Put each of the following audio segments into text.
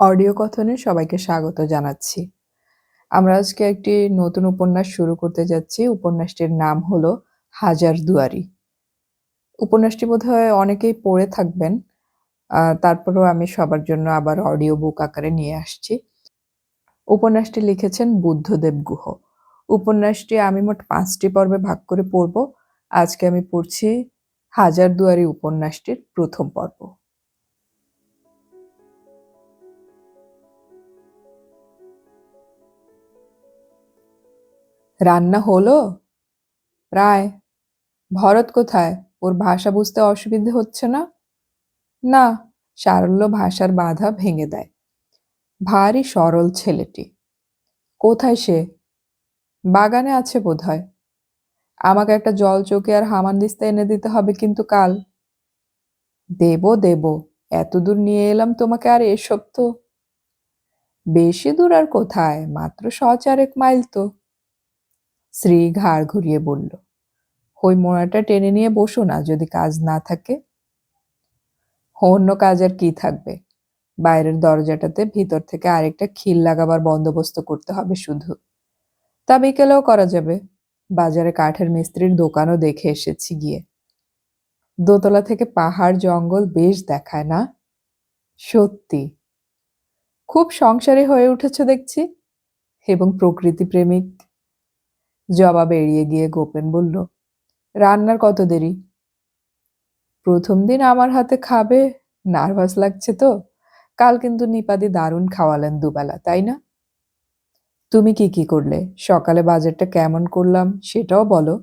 Audio কথনে সবাইকে স্বাগত জানাচ্ছি। আমরা আজকে একটি নতুন উপন্যাস শুরু করতে যাচ্ছি। উপন্যাসটির নাম হলো হাজারদুয়ারি। উপন্যাসটি বোধহয় অনেকেই পড়ে থাকবেন। তারপরেও আমি সবার জন্য আবার অডিও বুক আকারে নিয়ে আসছি। উপন্যাসটি লিখেছেন বুদ্ধদেব গুহ। উপন্যাসটি আমি মোট ৫টি পর্বে ভাগ করে পড়ব। আজকে আমি পড়ছি হাজারদুয়ারি উপন্যাসটির প্রথম পর্ব। রান্না হলো? প্রায়। ভরত কোথায়? ওর ভাষা বুঝতে অসুবিধে হচ্ছে না? না। সারল্য ভাষার বাধা ভেঙে দেয়। ভারী সরল ছেলেটি। কোথায় সে? বাগানে আছে বোধহয়। আমাকে একটা জলচৌকি আর হামানদিস্তা এনে দিতে হবে কিন্তু কাল। দেব। এতদূর নিয়ে এলাম তোমাকে, আর এসব তো। বেশি দূর আর কোথায়, মাত্র ১০০-১ মাইল তো। শ্রী ঘাড় ঘুরিয়ে বলল, ওই মোড়াটা টেনে নিয়ে বসো না যদি কাজ না থাকে। অন্য কাজ আর কি থাকবে? বাইরের দরজাটাতে ভিতর থেকে আরেকটা খিল লাগাবার বন্দোবস্ত করতে হবে শুধু। তা বিকেলেও করা যাবে। বাজারে কাঠের মিস্ত্রির দোকানও দেখে এসেছি গিয়ে। দোতলা থেকে পাহাড় জঙ্গল বেশ দেখায় না? সত্যি। খুব সংসারী হয়ে উঠেছ দেখছি, এবং প্রকৃতি প্রেমিক। জবাব এড়িয়ে গিয়ে গোপেন বলল, রান্নার কত দেরি? প্রথম দিন আমার হাতে খাবে, নার্ভাস লাগছে তো। কাল কিন্তু নিপাদি দারুণ খাওয়ালেন দুবেলা, তাই না? তুমি কি করলে? সকালে বাজারটা কেমন করলাম সেটাও বলো।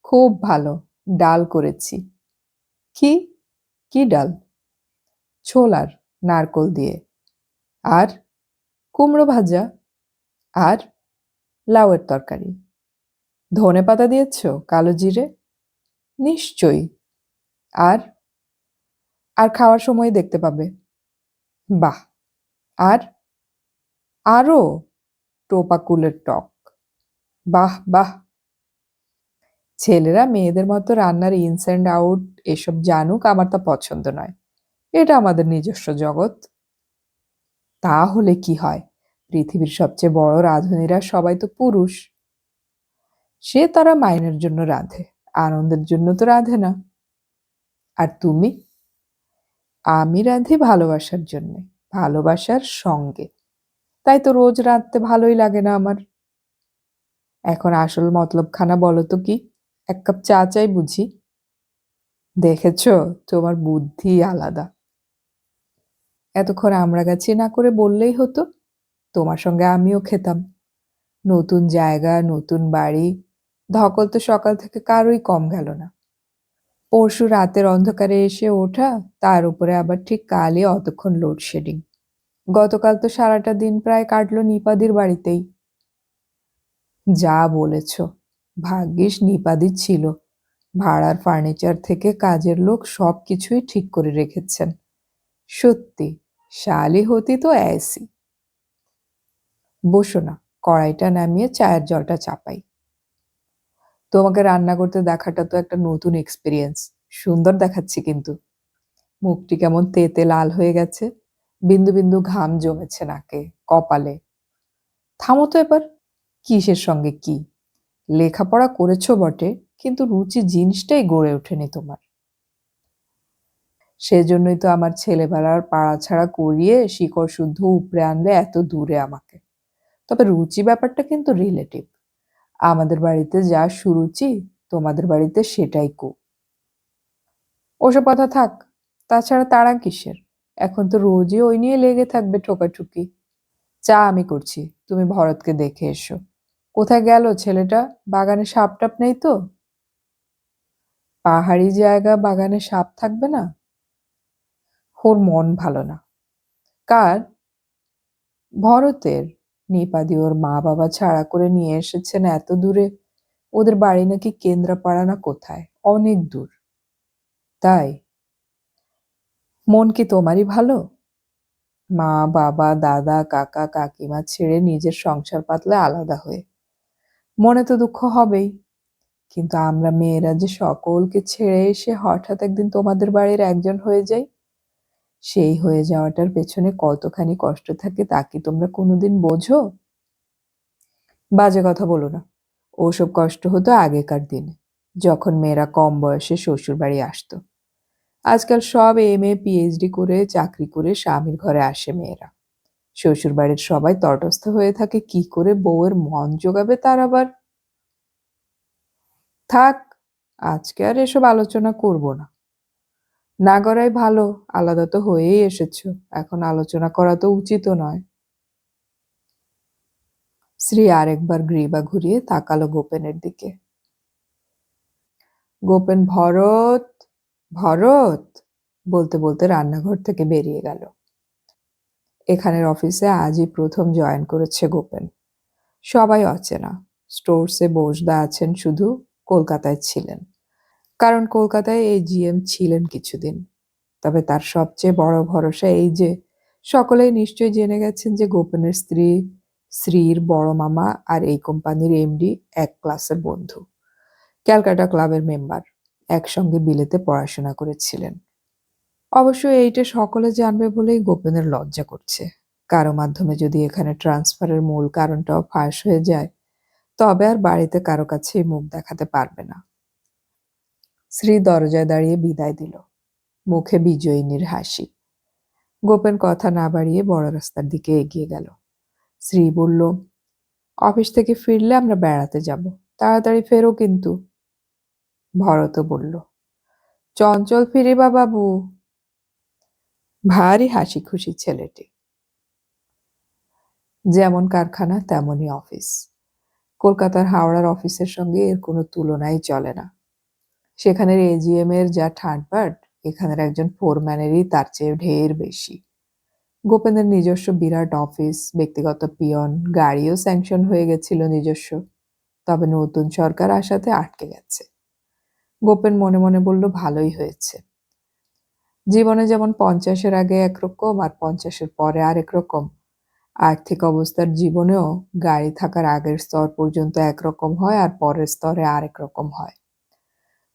খুব ভালো। ডাল করেছি। কি? কি ডাল? ছোলার, নারকোল দিয়ে। আর কুমড়ো ভাজা। আর লাউয়ের তরকারি। ধনেপাতা দিয়েছ? কালো জিরে? নিশ্চয়ই। আর আর খাওয়ার সময় দেখতে পাবে। বাহ। আর আরো টোপা কুলের টক। বাহ। ছেলেরা মেয়েদের মতো রান্নার ইনস অ্যান্ড আউট এসব জানুক, আমার তা পছন্দ নয়। এটা আমাদের নিজস্ব জগৎ। তা হলে কি হয়? পৃথিবীর সবচেয়ে বড় রাঁধুনিরা সবাই তো পুরুষ। সে তারা মাইনের জন্য রাঁধে, আনন্দের জন্য তো রাঁধে না। আর তুমি? আমি রাঁধি ভালোবাসার জন্যে, ভালোবাসার সঙ্গে। তাই তো রোজ রাঁধতে ভালোই লাগে না আমার। এখন আসল মতলবখানা বলো তো কি? ১ কাপ চা চাই বুঝি? দেখেছ, তোমার বুদ্ধি আলাদা। এতক্ষণ আমড়াগাছি না করে বললেই হতো। তোমার সঙ্গে আমিও খেতাম। নতুন জায়গা, নতুন বাড়ি, ধকল তো সকাল থেকে কারোই কম গেল না। পরশু রাতের অন্ধকারে এসে ওঠা, তার উপরে আবার ঠিক কালই অতক্ষণ লোডশেডিং। গতকাল তো সারাটা দিন প্রায় কাটলো নিপাদির বাড়িতেই। যা বলেছ। ভাগ্যিস নিপাদি ছিল। ভাড়ার ফার্নিচার থেকে কাজের লোক সব কিছুই ঠিক করে রেখেছেন। সত্যি, শালি হতি তো ऐसी। বসো না, কড়াইটা নামিয়ে চায়ের জলটা চাপাই। তোমাকে রান্না করতে দেখাটা তো একটা নতুন এক্সপিরিয়েন্স। সুন্দর দেখাচ্ছি কিন্তু। মুখটি কেমন তেতে লাল হয়ে গেছে। বিন্দু বিন্দু ঘাম জমেছে নাকে, কপালে। থামো তো এবার। কিসের সঙ্গে কি? লেখাপড়া করেছো বটে, কিন্তু রুচি জিনিসটাই গড়ে ওঠেনি তোমার। সেজন্যই তো আমার ছেলেবেলার পাড়াছাড়া করিয়ে শিকড় শুদ্ধ উপড়ে আনলে এত দূরে আমাকে। তবে রুচি ব্যাপারটা কিন্তু রিলেটিভ। আমাদের বাড়িতে যা সুরুচি, তোমাদের বাড়িতে সেটাই কু। ওসব কথা থাক। তাছাড়া তাড়া কিসের? এখন তো রোজই ওই নিয়ে লেগে থাকবে ঠোকাঠুকি। চা আমি করছি, তুমি ভরতকে দেখে এসো। কোথায় গেল ছেলেটা? বাগানে সাপ টাপ নেই তো? পাহাড়ি জায়গা, বাগানে সাপ থাকবে না? ওর মন ভালো না। কার? ভরতের। নিপাদি ওর মা বাবা ছাড়া করে নিয়ে এসেছেন এত দূরে। ওদের বাড়ি নাকি কেন্দ্রাপাড়া না কোথায়, অনেক দূর। তাই? মন কি তোমারই ভালো? মা বাবা দাদা কাকা কাকিমা ছেড়ে নিজের সংসার পাতলে আলাদা হয়ে। মনে তো দুঃখ হবেই। কিন্তু আমরা মেয়েরা যে সকলকে ছেড়ে এসে হঠাৎ একদিন তোমাদের বাড়ির একজন হয়ে যাই, সেই হয়ে যাওয়াটার পেছনে কতখানি কষ্ট থাকে তা কি তোমরা কোনোদিন বোঝো? বাজে কথা বলো না। ওসব কষ্ট হতো আগেকার দিনে, যখন মেয়েরা কম বয়সে শ্বশুরবাড়ি আসতো। আজকাল সব এমএ পিএইচডি করে চাকরি করে স্বামীর ঘরে আসে মেয়েরা। শ্বশুরবাড়ির সবাই তটস্থ হয়ে থাকে কি করে বউয়ের মন জোগাবে তার আবার। থাক, আজকে আর এসব আলোচনা করব না। না করাই ভালো, আলাদা তো হয়েই এসেছো, এখন আলোচনা করা তো উচিতও নয়। শ্রী আরেকবার গ্রীবা ঘুরিয়ে তাকালো গোপেনের দিকে। গোপেন ভরত, ভরত বলতে বলতে রান্নাঘর থেকে বেরিয়ে গেল। এখানের অফিসে আজই প্রথম জয়েন করেছে গোপেন। সবাই অচেনা। স্টোরসে বোসদা আছেন শুধু, কলকাতায় ছিলেন। কারণ কলকাতায় এই জিএম ছিলেন কিছুদিন। তবে তার সবচেয়ে বড় ভরসা এই যে সকলেই নিশ্চয়ই জেনে গেছেন যে গোপেনের স্ত্রী শ্রীর বড় মামা আর এই কোম্পানির এমডি এক ক্লাসের বন্ধু, ক্যালকাটা ক্লাবের মেম্বার, একসঙ্গে বিলেতে পড়াশোনা করেছিলেন। অবশ্য এইটা সকলে জানবে বলেই গোপেনের লজ্জা করছে। কারো মাধ্যমে যদি এখানে ট্রান্সফারের মূল কারণটাও ফাঁস হয়ে যায়, তবে আর বাড়িতে কারো কাছেই মুখ দেখাতে পারবে না। শ্রী দরজায় দাঁড়িয়ে বিদায় দিল, মুখে বিজয়িনীর হাসি। গোপেন কথা না বাড়িয়ে বড় রাস্তার দিকে এগিয়ে গেল। শ্রী বলল, অফিস থেকে ফিরলে আমরা বেড়াতে যাব, তাড়াতাড়ি ফেরো কিন্তু। ভরত বলল, চঞ্চল ফিরিবা বাবু। ভারী হাসি খুশি ছেলেটি। যেমন কারখানা তেমনই অফিস। কলকাতার হাওড়ার অফিসের সঙ্গে এর কোনো তুলনাই চলে না। সেখানের এজিএম এর যা ঠাটবাট, এখানের একজন ফোরম্যানেরই তার চেয়ে ঢের বেশি। গোপেনের নিজস্ব বিরাট অফিস, ব্যক্তিগত পিয়ন, গাড়িও স্যাংশন হয়ে গেছিল নিজস্ব। তবে নতুন সরকার আসাতে আটকে গেছে। গোপেন মনে মনে বলল, ভালোই হয়েছে। জীবনে যেমন 50-এর আগে একরকম আর 50-এর পরে আরেক রকম, আর্থিক অবস্থার জীবনেও গাড়ি থাকার আগের স্তর পর্যন্ত একরকম হয় আর পরের স্তরে আরেক রকম হয়।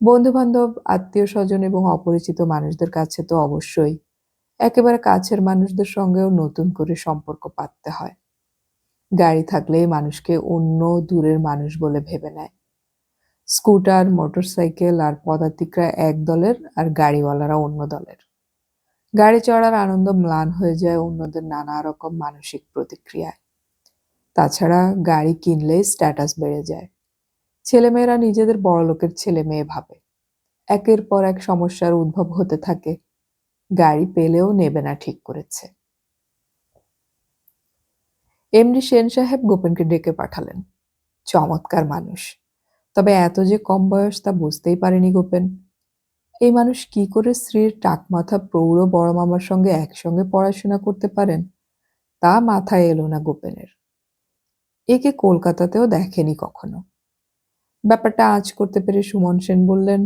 বন্ধু-বান্ধব, আত্মীয়-স্বজন এবং অপরিচিত মানুষদের কাছে তো অবশ্যই, একেবারে কাছের মানুষদের সঙ্গেও নতুন করে সম্পর্ক পাততে হয়। গাড়ি থাকলেই মানুষকে অন্য দূরের মানুষ বলে ভেবে নেয়। স্কুটার, মোটরসাইকেল আর পদাতিকরা এক দলের আর গাড়িওয়ালারা অন্য দলের। গাড়ি চড়ার আনন্দ ম্লান হয়ে যায় অন্যদের নানা রকম মানসিক প্রতিক্রিয়ায়। তাছাড়া গাড়ি কিনলেই স্ট্যাটাস বেড়ে যায়। ছেলেমেয়েরা নিজেদের বড়লোকের ছেলে মেয়ে ভাবে। একের পর এক সমস্যার উদ্ভব হতে থাকে। গাড়ি পেলেও নেবে না ঠিক করেছে। এমডি সেন সাহেব গোপেনকে ডেকে পাঠালেন। চমৎকার মানুষ, তবে এত যে কম বয়স তা বুঝতেই পারেনি গোপেন। এই মানুষ কি করে স্ত্রীর টাকমাথা প্রৌঢ় বড় মামার সঙ্গে একসঙ্গে পড়াশোনা করতে পারেন তা মাথায় এলো না গোপেনের। একে কলকাতাতেও দেখেনি কখনো। ব্যাপারটা আঁচ করতে পেরে সুমন সেন বললেন,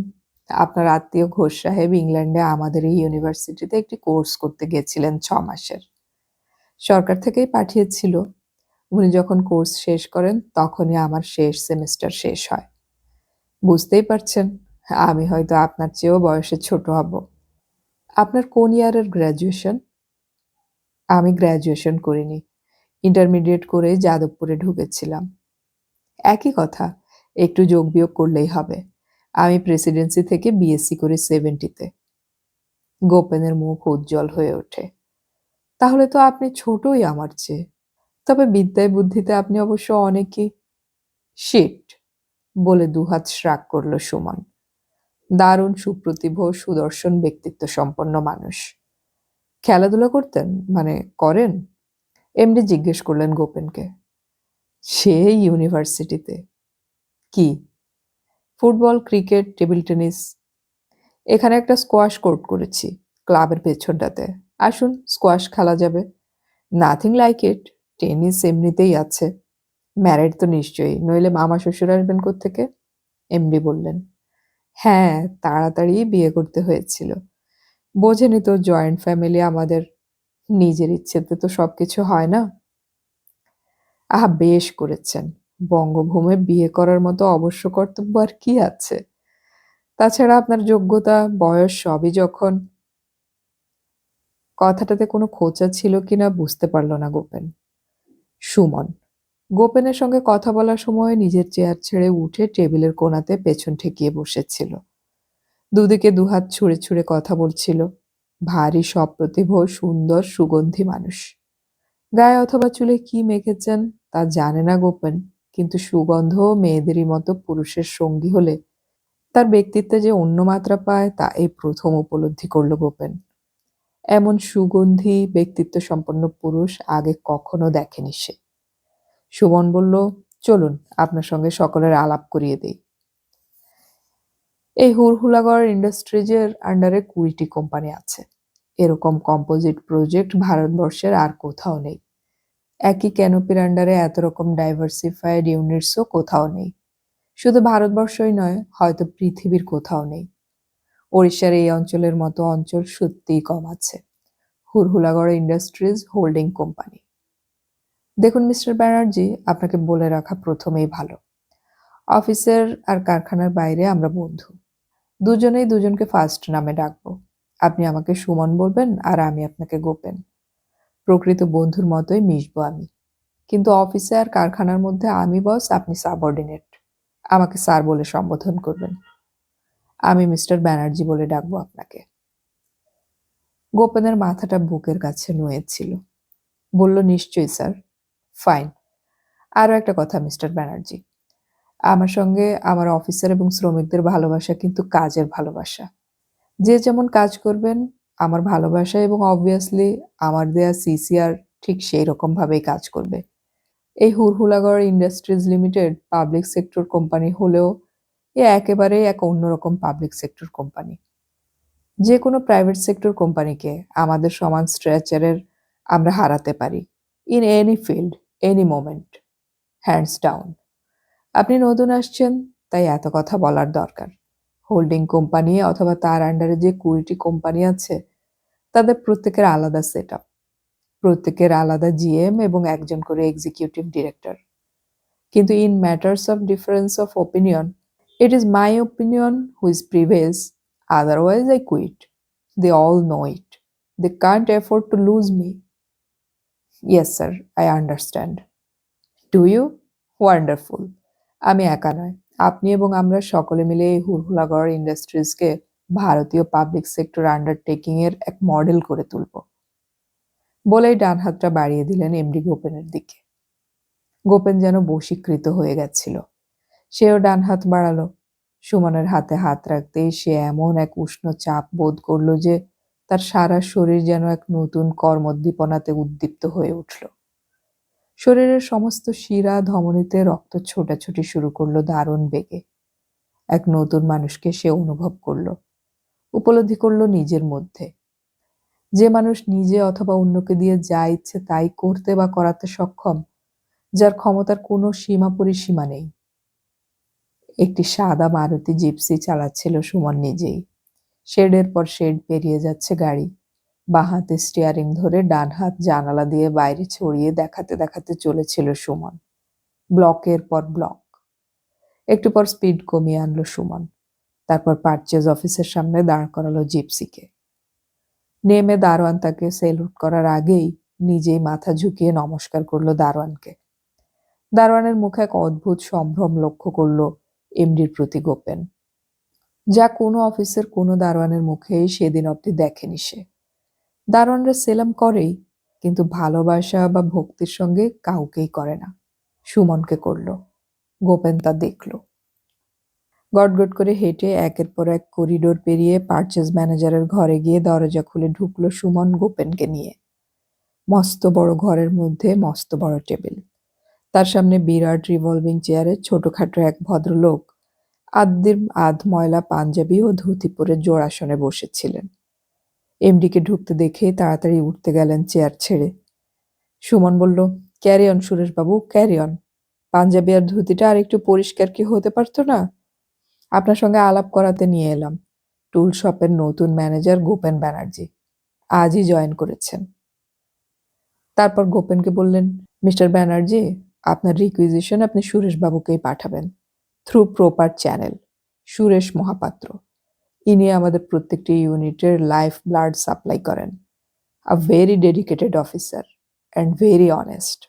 আপনার আত্মীয় ঘোষ সাহেব ইংল্যান্ডে আমাদের এই ইউনিভার্সিটিতে একটি কোর্স করতে গেছিলেন 6 মাসের। সরকার থেকেই পাঠিয়েছিল। উনি যখন কোর্স শেষ করেন তখনই আমার শেষ সেমিস্টার শেষ হয়। বুঝতেই পারছেন, আমি হয়তো আপনার চেয়েও বয়সে ছোট হব। আপনার কোন ইয়ারের গ্র্যাজুয়েশন? আমি গ্র্যাজুয়েশন করিনি, ইন্টারমিডিয়েট করে যাদবপুরে ঢুকেছিলাম। একই কথা, একটু যোগ বিয়োগ করলেই হবে। আমি প্রেসিডেন্সি থেকে বিএসসি করি 70-তে। গোপেনের মুখ উজ্জ্বল হয়ে ওঠে। তাহলে তো আপনি ছোটই আমার চেয়ে। তবে বিদ্যায় বুদ্ধিতে আপনি অবশ্য অনেকই। শিট বলে দুহাত শ্রাগ করল সুমন। দারুণ সুপ্রতিভ সুদর্শন ব্যক্তিত্ব সম্পন্ন মানুষ। খেলাধুলা করতেন, মানে করেন? এমডি জিজ্ঞেস করলেন গোপেনকে। সে ইউনিভার্সিটিতে। কি? Football, cricket, table tennis. এখানে একটা স্কোয়াশ কোর্ট করেছি ক্লাবের পেছনটাতে। আসুন, স্কোয়াশ খেলা যাবে। নাথিং লাইক ইট, টেনিস এমনিতেই আছে। ম্যারিড তো নিশ্চয়ই, নইলে মামা শ্বশুর আসবেন কোত্থেকে? এমডি বললেন। হ্যাঁ, তাড়াতাড়ি বিয়ে করতে হয়েছিল। বোঝেনি তো, জয়েন্ট ফ্যামিলি আমাদের। নিজের ইচ্ছেতে তো সবকিছু হয় না। আহা, বেশ করেছেন। বঙ্গভূমে বিয়ে করার মতো অবশ্য কর্তব্য আর কি আছে? তাছাড়া আপনার যোগ্যতা, বয়স সবই যখন। কথাটাতে কোনো খোঁচা ছিল কিনা বুঝতে পারল না গোপেন। সুমন গোপেনের সঙ্গে কথা বলার সময় নিজের চেয়ার ছেড়ে উঠে টেবিলের কোণাতে পেছন ঠেকিয়ে বসেছিল। দুদিকে দুহাত ছুঁড়ে ছুঁড়ে কথা বলছিল। ভারী সপ্রতিভ, সুন্দর, সুগন্ধি মানুষ। গায়ে অথবা চুলে কি মেখেছেন তা জানে না গোপেন, কিন্তু সুগন্ধ মেয়েদেরই মতো পুরুষের সঙ্গী হলে তার ব্যক্তিত্বে যে অন্য মাত্রা পায় তা এই প্রথম উপলব্ধি করল গোপেন। এমন সুগন্ধি ব্যক্তিত্ব সম্পন্ন পুরুষ আগে কখনো দেখেনি সে। সুমন বলল, চলুন আপনার সঙ্গে সকলের আলাপ করিয়ে দেই। এই হুড়হুড়াগড় ইন্ডাস্ট্রিজের আন্ডারে 20টি কোম্পানি আছে। এরকম কম্পোজিট প্রজেক্ট ভারতবর্ষের আর কোথাও নেই। একই ক্যানোপির আন্ডারে এত রকম ডাইভার্সিফাইড ইউনিটসও কোথাও নেই। শুধু ভারতবর্ষই নয়, হয়তো পৃথিবীর কোথাও নেই। ওড়িশার এই অঞ্চলের মতো অঞ্চল সত্যিই কম আছে। হুড়হুড়াগড় ইন্ডাস্ট্রিজ হোল্ডিং কোম্পানি। দেখুন মিস্টার ব্যানার্জি, আপনাকে বলে রাখা প্রথমেই ভালো, অফিসের আর কারখানার বাইরে আমরা বন্ধু। দুজনেই দুজনকে ফার্স্ট নামে ডাকবো। আপনি আমাকে সুমন বলবেন আর আমি আপনাকে গোপেন। প্রকৃত বন্ধুর মতোই মিশবো আমি। কিন্তু অফিসে আর কারখানার মধ্যে আমি বস, আপনি সাবঅর্ডিনেট। আমাকে স্যার বলে সম্বোধন করবেন। আমি মিস্টার ব্যানার্জি বলে ডাকবো আপনাকে। গোপেনের মাথাটা বুকের কাছে নুয়েছিল। বলল, নিশ্চয়ই স্যার। ফাইন। আরও একটা কথা মিস্টার ব্যানার্জি, আমার সঙ্গে আমার অফিসার এবং শ্রমিকদের ভালোবাসা কিন্তু কাজের ভালোবাসা। যে যেমন কাজ করবেন, আমার ভালোবাসা এবং অবভিয়াসলি আমার দেয়া সিসিআর ঠিক সেই রকম ভাবেই কাজ করবে। এই হুড়হুড়াগড় industries limited public sector company হলেও এ একেবারেই এক অন্যরকম পাবলিক সেক্টর কোম্পানি। যে কোনো প্রাইভেট সেক্টর কোম্পানিকে আমাদের সমান স্ট্রেচারের আমরা হারাতে পারি, in any field, any moment, hands down. আপনি নতুন আসছেন, তাই এত কথা বলার দরকার। হোল্ডিং কোম্পানি অথবা তার আন্ডারে যে 20টি কোম্পানি আছে, তাদের প্রত্যেকের আলাদা সেট আপ, প্রত্যেকের আলাদা জিএম এবং একজন করে এক্সিকিউটিভ ডিরেক্টর। কিন্তু in matters of difference of opinion, it is my opinion which prevails, otherwise I quit. They all know it. They can't afford to lose me. Yes sir, I understand. Do you? Wonderful. আমি একা নয়, আপনি এবং আমরা সকলে মিলে এই হুড়হুড়াগড় ইন্ডাস্ট্রিজকে ভারতীয় পাবলিক সেক্টর আন্ডারটেকিং এর এক মডেল করে তুলব। বলেই ডান হাতটা বাড়িয়ে দিলেন এমডি গোপেনের দিকে। গোপেন যেন বশীকৃত হয়ে গেছিল। সেও ডান হাত বাড়ালো। সুমনের হাতে হাত রাখতেই সে এমন এক উষ্ণ চাপ বোধ করল যে তার সারা শরীর যেন এক নতুন কর্মোদ্দীপনাতে উদ্দীপ্ত হয়ে উঠল। শরীরের সমস্ত শিরা ধমনীতে রক্ত ছোটাছুটি শুরু করলো দারুণ বেগে। এক নতুন মানুষকে সে অনুভব করল, উপলব্ধি করল নিজের মধ্যে। যে মানুষ নিজে অথবা অন্যকে দিয়ে যা ইচ্ছে তাই করতে বা করাতে সক্ষম, যার ক্ষমতার কোনো সীমা পরিসীমা নেই। একটি সাদা মারুতি জিপসি চালাচ্ছিল সুমন নিজেই। শেডের পর শেড পেরিয়ে যাচ্ছে গাড়ি। বাঁ হাতে স্টিয়ারিং ধরে ডান হাত জানালা দিয়ে বাইরে ছড়িয়ে দেখাতে দেখাতে চলেছিল সুমন। ব্লকের পর ব্লক। একটু পর স্পিড কমিয়ে আনলো সুমন। তারপর পারচেজ অফিসের সামনে দাঁড় করালো জিপসিকে। নেমে দারোয়ান তাকে সেলুট করার আগেই নিজেই মাথা ঝুঁকিয়ে নমস্কার করলো দারোয়ানকে। দারোয়ানের মুখে এক অদ্ভুত সম্ভ্রম লক্ষ্য করলো এমডির প্রতি গোপেন, যা কোনো অফিসের কোনো দারোয়ানের মুখেই সেদিন অব্দি দেখেনি সে। দারোয়ানরা সেলাম করেই, কিন্তু ভালোবাসা বা ভক্তির সঙ্গে কাউকেই করে না। সুমনকে করল। গোপেন তা দেখল। গটগট করে হেঁটে একের পর এক করিডোর পেরিয়ে পারচেজ ম্যানেজারের ঘরে গিয়ে দরজা খুলে ঢুকলো সুমন গোপেনকে নিয়ে। মস্ত বড় ঘরের মধ্যে মস্ত বড় টেবিল। তার সামনে বিরাট রিভলভিং চেয়ারে ছোটখাটো এক ভদ্রলোক আদ্যির আধ ময়লা পাঞ্জাবি ও ধুতি পরে জোড়াসনে বসেছিলেন। এমডিকে ঢুকতে দেখে তাড়াতাড়ি উঠতে গেলেন চেয়ার ছেড়ে। সুমন বলল, ক্যারি অন সুরেশবাবু, ক্যারি অন। পাঞ্জাবি আর ধুতিটা আর একটু পরিষ্কার কি হতে পারতো না? আপনার সঙ্গে আলাপ করাতে নিয়ে এলাম। টুল শপের নতুন ম্যানেজার গোপেন ব্যানার্জি আজই জয়েন করেছেন। তারপর গোপেনকে বললেন, মিস্টার ব্যানার্জি, আপনার রিকুইজিশন আপনি সুরেশবাবুকেই পাঠাবেন, through proper channel. Suresh Mahapatra, ইনি আমাদের প্রত্যেকটি ইউনিটের লাইফ ব্লাড সাপ্লাই করেন। A very dedicated officer and very honest.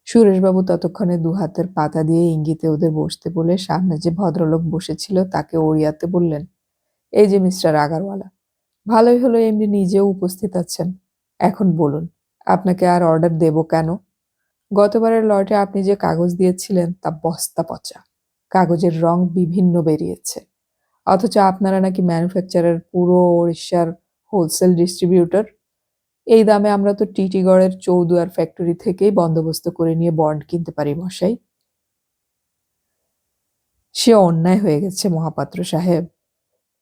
সুরেশবাবু ততক্ষণে দুহাতের পাতা দিয়ে ইঙ্গিতে ওদের বসতে বলে সামনে যে ভদ্রলোক বসেছিল তাকে ওড়িয়াতে বললেন, এই যে মিস্টার আগারওয়ালা, ভালোই হলো এমনি নিজেও উপস্থিত আছেন। এখন বলুন, আপনাকে আর অর্ডার দেব কেন? গতবারের লটে আপনি যে কাগজ দিয়েছিলেন তা বস্তা পচা, কাগজের রং বিভিন্ন বেরিয়েছে, অথচ আপনারা নাকি ম্যানুফ্যাকচারার পুরো ওড়িশার হোলসেল ডিস্ট্রিবিউটর। এই দামে আমরা তো টিটিগড়ের চৌদুয়ার ফ্যাক্টরি থেকেই বন্দোবস্ত করে নিয়ে বন্ড কিনতে পারি মশাই। সে অন্যায় হয়ে গেছে মহাপাত্র সাহেব,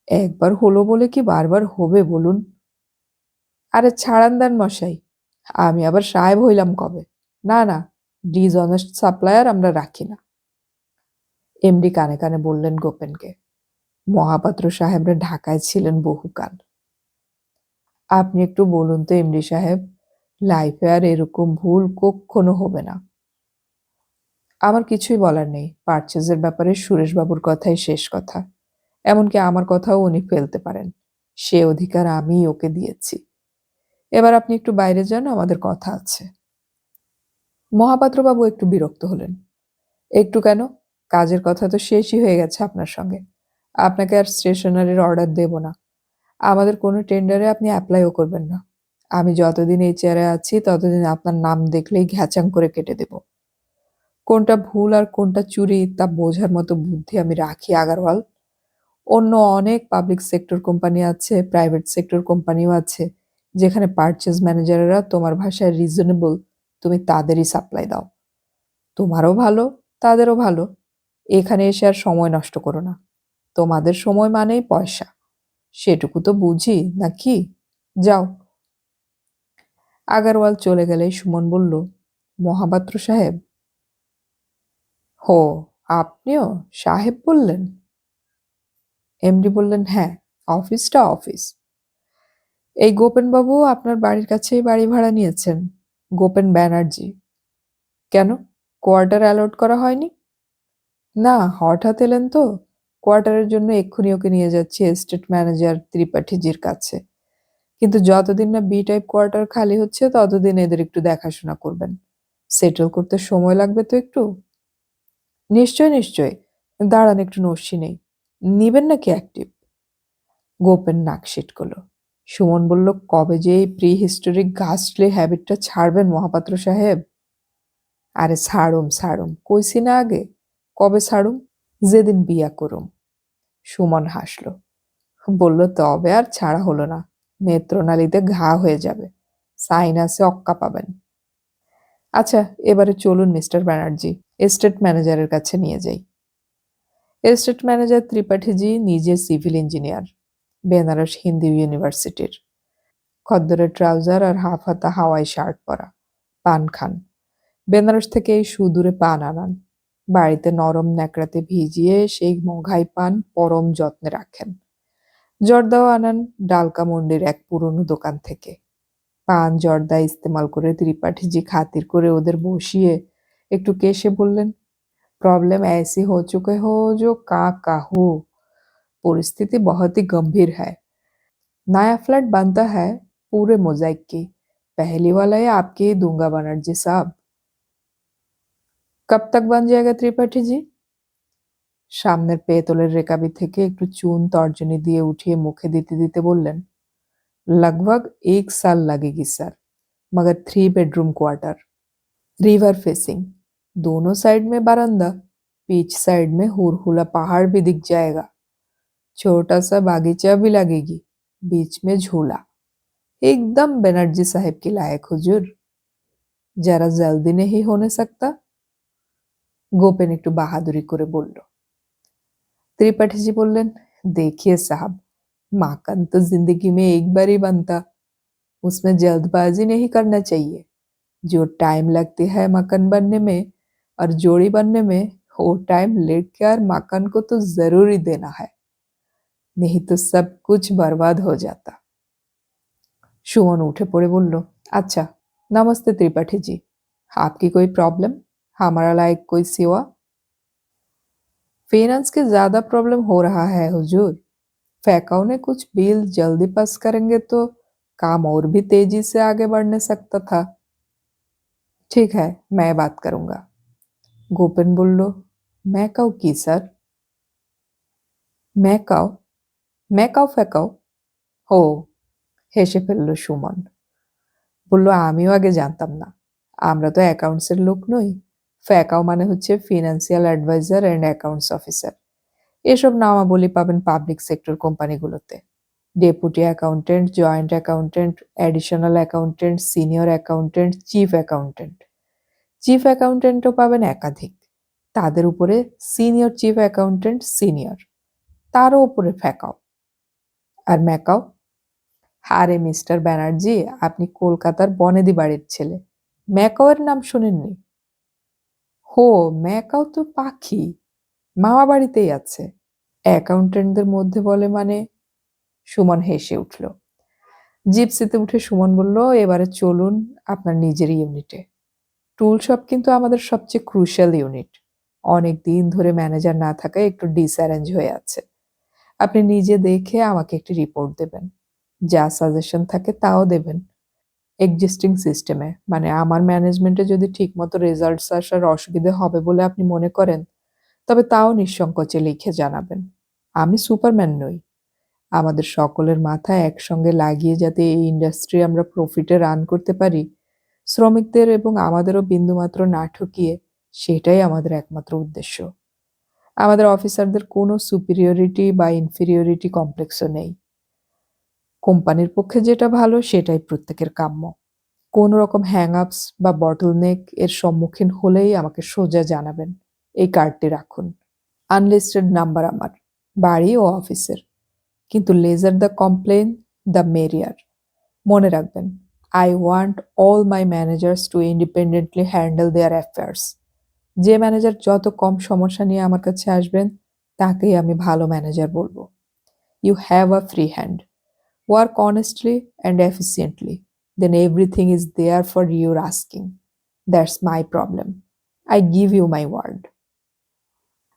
একবার হলো বলে কি বারবার হবে বলুন? আরে ছাড়ান দেন মশাই, আমি আবার সাহেব হইলাম কবে? না না, ডিসঅনেস্ট সাপ্লায়ার আমরা রাখি না। এমডি কানে কানে বললেন গোপেনকে। মহাপাত্র সাহেবরা ঢাকায় ছিলেন বহুকাল। আপনি একটু বলুন তো এমডি সাহেব, লাইফে আর এরকম ভুল কখনো হবে না। আমার কিছুই বলার নেই, পারচেজের ব্যাপারে সুরেশবাবুর কথাই শেষ কথা। এমনকি আমার কথাও উনি ফেলতে পারেন, সে অধিকার আমিই ওকে দিয়েছি। এবার আপনি একটু বাইরে যান, আমাদের কথা আছে। মহাপাত্রবাবু একটু বিরক্ত হলেন। একটু কেন? কাজের কথা তো শেষই হয়ে গেছে আপনার সঙ্গে। আপনাকে আর স্টেশনারির অর্ডার দেব না। আমাদের কোনো টেন্ডারে আপনি অ্যাপ্লাইও করবেন না। আমি যতদিন এই চেয়ারে আছি ততদিন আপনার নাম দেখলেই ঘ্যাচাং করে কেটে দেব। কোনটা ভুল আর কোনটা চুরি তা বোঝার মতো বুদ্ধি আমি রাখি আগারওয়াল। অন্য অনেক পাবলিক সেক্টর কোম্পানি আছে, প্রাইভেট সেক্টর কোম্পানিও আছে, যেখানে পারচেজ ম্যানেজাররা তোমার ভাষায় রিজনেবল, তুমি তাদেরই সাপ্লাই দাও। তোমারও ভালো, তাদেরও ভালো। এখানে এসে আর সময় নষ্ট করো না। তোমাদের সময় মানেই পয়সা, সেটুকু তো বুঝি নাকি? যাও। আগারওয়াল চলে গেলেই সুমন বলল, মহাপাত্র সাহেব। হো, আপনিও সাহেব বললেন? এমডি বললেন, হ্যাঁ, অফিসটা অফিস। এই গোপেনবাবু আপনার বাড়ির কাছেই বাড়ি ভাড়া নিয়েছেন, গোপেন ব্যানার্জি। কেন, কোয়ার্টার অ্যালট করা হয়নি? না, হঠাৎ এলেন তো, কোয়ার্টারের জন্য এক্ষুনি ওকে নিয়ে যাচ্ছি এস্টেট ম্যানেজার ত্রিপাঠীজির কাছে। কিন্তু যতদিন না বি টাইপ কোয়ার্টার খালি হচ্ছে ততদিন এদের একটু দেখাশোনা করবেন। সেটেল করতে সময় লাগবে তো একটু। নিশ্চয় নিশ্চয়, দাঁড়ান একটু নস্যি নেই, নিবেন নাকি অ্যাক্টিভ? গোপেন নাক সিটকলো। সুমন বলল, কবে যে এই প্রি হিস্টোরিক ঘাস্টলি হ্যাবিটটা ছাড়বেন মহাপাত্র সাহেব? আরে ছাড়ুম ছাড়ুম, কইছি না আগে। কবে ছাড়ুম? যেদিন বিয়া করুম। সুমন হাসল, বলল, তবে আর ছাড়া হলো না, নেত্রনালীতে ঘা হয়ে যাবে, সাইনাসে অক্কা পাবেন। আচ্ছা, এবারে চলুন মিস্টার ব্যানার্জি, এস্টেট ম্যানেজারের কাছে নিয়ে যাই। এস্টেট ম্যানেজার ত্রিপাঠীজি নিজে সিভিল ইঞ্জিনিয়ার, বেনারস হিন্দু ইউনিভার্সিটির। খদ্দরের ট্রাউজার আর হাফ হাতা হাওয়াই শার্ট পরা, পান খান। বেনারস থেকে এই সুদূরে পান আনান, বাড়িতে নরম ন্যাকড়াতে ভিজিয়ে সেই মঘাই পান পরম যত্নে রাখেন। জর্দাও আনান ডালকা মন্ডির এক পুরনো দোকান থেকে। পান জর্দা ইস্তেমাল করে ত্রিপাঠীজি খাতির করে ওদের বসিয়ে একটু কেশে বললেন, प्रॉब्लम ऐसी हो चुके हो जो का काहू, परिस्थिति बहुत ही गंभीर है। नया फ्लैट बनता है पूरे मोजाइक की, पहली वाला ये आपके ही दूंगा बनर्जी साहब। कब तक बन जाएगा त्रिपाठी जी? সামনের পেতলের রেকাবি থেকে একটু চুন তর্জনী দিয়ে উঠিয়ে মুখে দিতে দিতে বললেন, लगभग 1 साल लगेगी सर, मगर 3 बेडरूम क्वार्टर, रिवर फेसिंग, दोनों साइड में बरामदा, बीच साइड में हुरहुला पहाड़ भी दिख जाएगा, छोटा सा बागीचा भी लगेगी, बीच में झूला, एकदम बनर्जी साहब के लायक हुजूर। जरा जल्दी नहीं होने सकता? গোপেন একটু বাহাদুরি করে বলল। त्रिपाठी जी बोलें, देखिए साहब, माकन तो जिंदगी में एक बार ही बनता, उसमें जल्दबाजी नहीं करना चाहिए। जो टाइम लगती है मक्खन बनने में और जोड़ी बनने में, वो टाइम लेकर मक्खन को तो जरूर ही देना है, नहीं तो सब कुछ बर्बाद हो जाता। সুমন উঠে পড়ে বলল, अच्छा, नमस्ते त्रिपाठी जी, आपकी कोई प्रॉब्लम, हमारा लायक कोई सेवा? फाइनेंस के ज्यादा प्रॉब्लम हो रहा है हुजूर, फैकाओ ने कुछ बिल जल्दी पास करेंगे तो काम और भी तेजी से आगे बढ़ने सकता था। ठीक है, मैं बात करूंगा। গোপেন বলল, ম্যাকাও কি স্যার? ম্যাকাও? ম্যাকাও ফ্যাকাও? ও, হেসে ফেলল সুমন। বলল, আমিও আগে জানতাম না। আমরা তো অ্যাকাউন্টসের লোক নই। ফ্যাকাও মানে হচ্ছে financial adviser and accounts officer. এসব নামাবলী পাবেন পাবলিক সেক্টর কোম্পানিগুলোতে। Deputy accountant, joint accountant, additional accountant, senior accountant, chief accountant. Chief অ্যাকাউন্টেন্টও পাবেন একাধিক। তাদের উপরে সিনিয়র চিফ অ্যাকাউন্টেন্ট, সিনিয়র। তারও উপরে ফ্যাকাও। আর ম্যাকাও? আরে মিস্টার ব্যানার্জি, আপনি কলকাতার বনেদি বাড়ির ছেলে। ম্যাকাওয়ের নাম শোনেননি? হো, ম্যাকাও তো পাখি। মামা বাড়িতেই আছে। অ্যাকাউন্টেন্টদের মধ্যে বলে মানে? সুমন হেসে উঠল। জিপসিতে উঠে সুমন বলল, এবারে চলুন আপনার নিজের ইউনিটে। টুল শপ কিন্তু আমাদের সবচেয়ে ক্রুশিয়াল ইউনিট। অনেক দিন ধরে ম্যানেজার না থাকায় একটু ডিসঅ্যারেঞ্জ হয়ে আছে। আপনি নিজে দেখে আমাকে একটি রিপোর্ট দেবেন। যা সাজেশন থাকে তাও দেবেন। এক্সিস্টিং সিস্টেমে মানে আমার ম্যানেজমেন্টে যদি ঠিকমতো রেজাল্টস আসার অসুবিধে হবে বলে আপনি মনে করেন, তবে তাও নিঃসংকোচে লিখে জানাবেন। আমি সুপারম্যান নই। আমাদের সকলের মাথা একসঙ্গে লাগিয়ে যাতে এই ইন্ডাস্ট্রি আমরা প্রফিটে রান করতে পারি, শ্রমিকদের এবং আমাদেরও বিন্দুমাত্র না ঠকিয়ে, সেটাই আমাদের একমাত্র উদ্দেশ্য। আমাদের অফিসারদের কোনো সুপিরিয়রিটি বা ইনফিরিয়রিটি কমপ্লেক্সও নেই। কোম্পানির পক্ষে যেটা ভালো সেটাই প্রত্যেকের কাম্য। কোনো রকম হ্যাং-আপস বা বটলনেক এর সম্মুখীন হলেই আমাকে সোজা জানাবেন। এই কার্ডটি রাখুন। আনলিস্টেড নাম্বার আমার, বাড়ি ও অফিসের। কিন্তু lesser the complaint, the merrier. মনে রাখবেন, I want all my managers to independently handle their affairs. যে ম্যানেজার যত কম সমস্যা নিয়ে আমার কাছে আসবেন, তাকেই আমি ভালো ম্যানেজার বলবো। You have a free hand. Work honestly and efficiently, then everything is there for your asking. That's my problem. I give you my word.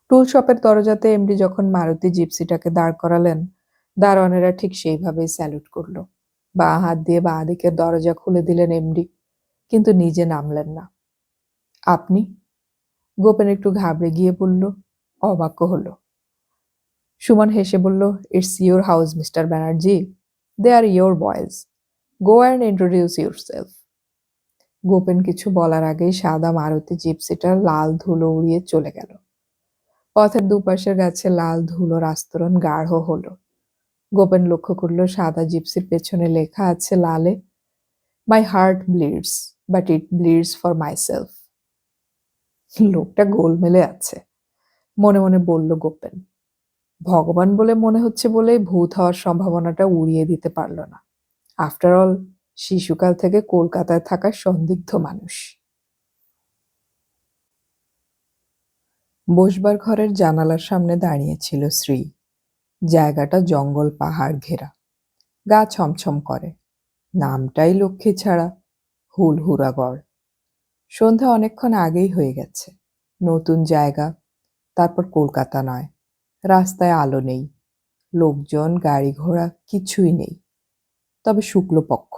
টুল শপের দরজাতে এমডি যখন মারুতি জিপসিটাকে দাঁড় করালেন, দারোয়ানেরা ঠিক সেইভাবেই স্যালুট করলো। বাঁ হাত দিয়ে বাঁ দিকের দরজা খুলে দিলেন এমডি, কিন্তু নিজে নামলেন না। আপনি? গোপেন একটু ঘাবড়ে গিয়ে বলল, অবাক্য হলো। সুমন হেসে বলল, it's your house mister Banerjee. They are your boys. Go and introduce yourself. Gopen কিছু বলার আগেই সাদা মারুতি জিপসিটার লাল ধুলো উড়িয়ে চলে গেল। পথের দুপাশের গাছে লাল ধুলোর আস্তরণ গাঢ় হলো। গোপেন লক্ষ্য করল সাদা জিপসির পেছনে লেখা আছে লালে, my heart bleeds, but it bleeds for myself. লোকটা গোলমেলে আছে, মনে মনে বলল গোপেন। ভগবান বলে মনে হচ্ছে বলেই ভূত হওয়ার সম্ভাবনাটা উড়িয়ে দিতে পারল না। আফটার অল, শিশুকাল থেকে কলকাতায় থাকা সন্দিগ্ধ মানুষ। বসবার ঘরের জানালার সামনে দাঁড়িয়েছিল শ্রী। জায়গাটা জঙ্গল পাহাড় ঘেরা। গা ছমছম করে। নামটাই লক্ষ্মী ছাড়া, হুলহুড়াগড়। সন্ধ্যা অনেকক্ষণ আগেই হয়ে গেছে। নতুন জায়গা, তারপর কলকাতা নয়। রাস্তায় আলো নেই, লোকজন গাড়ি ঘোড়া কিছুই নেই। তবে শুক্লপক্ষ,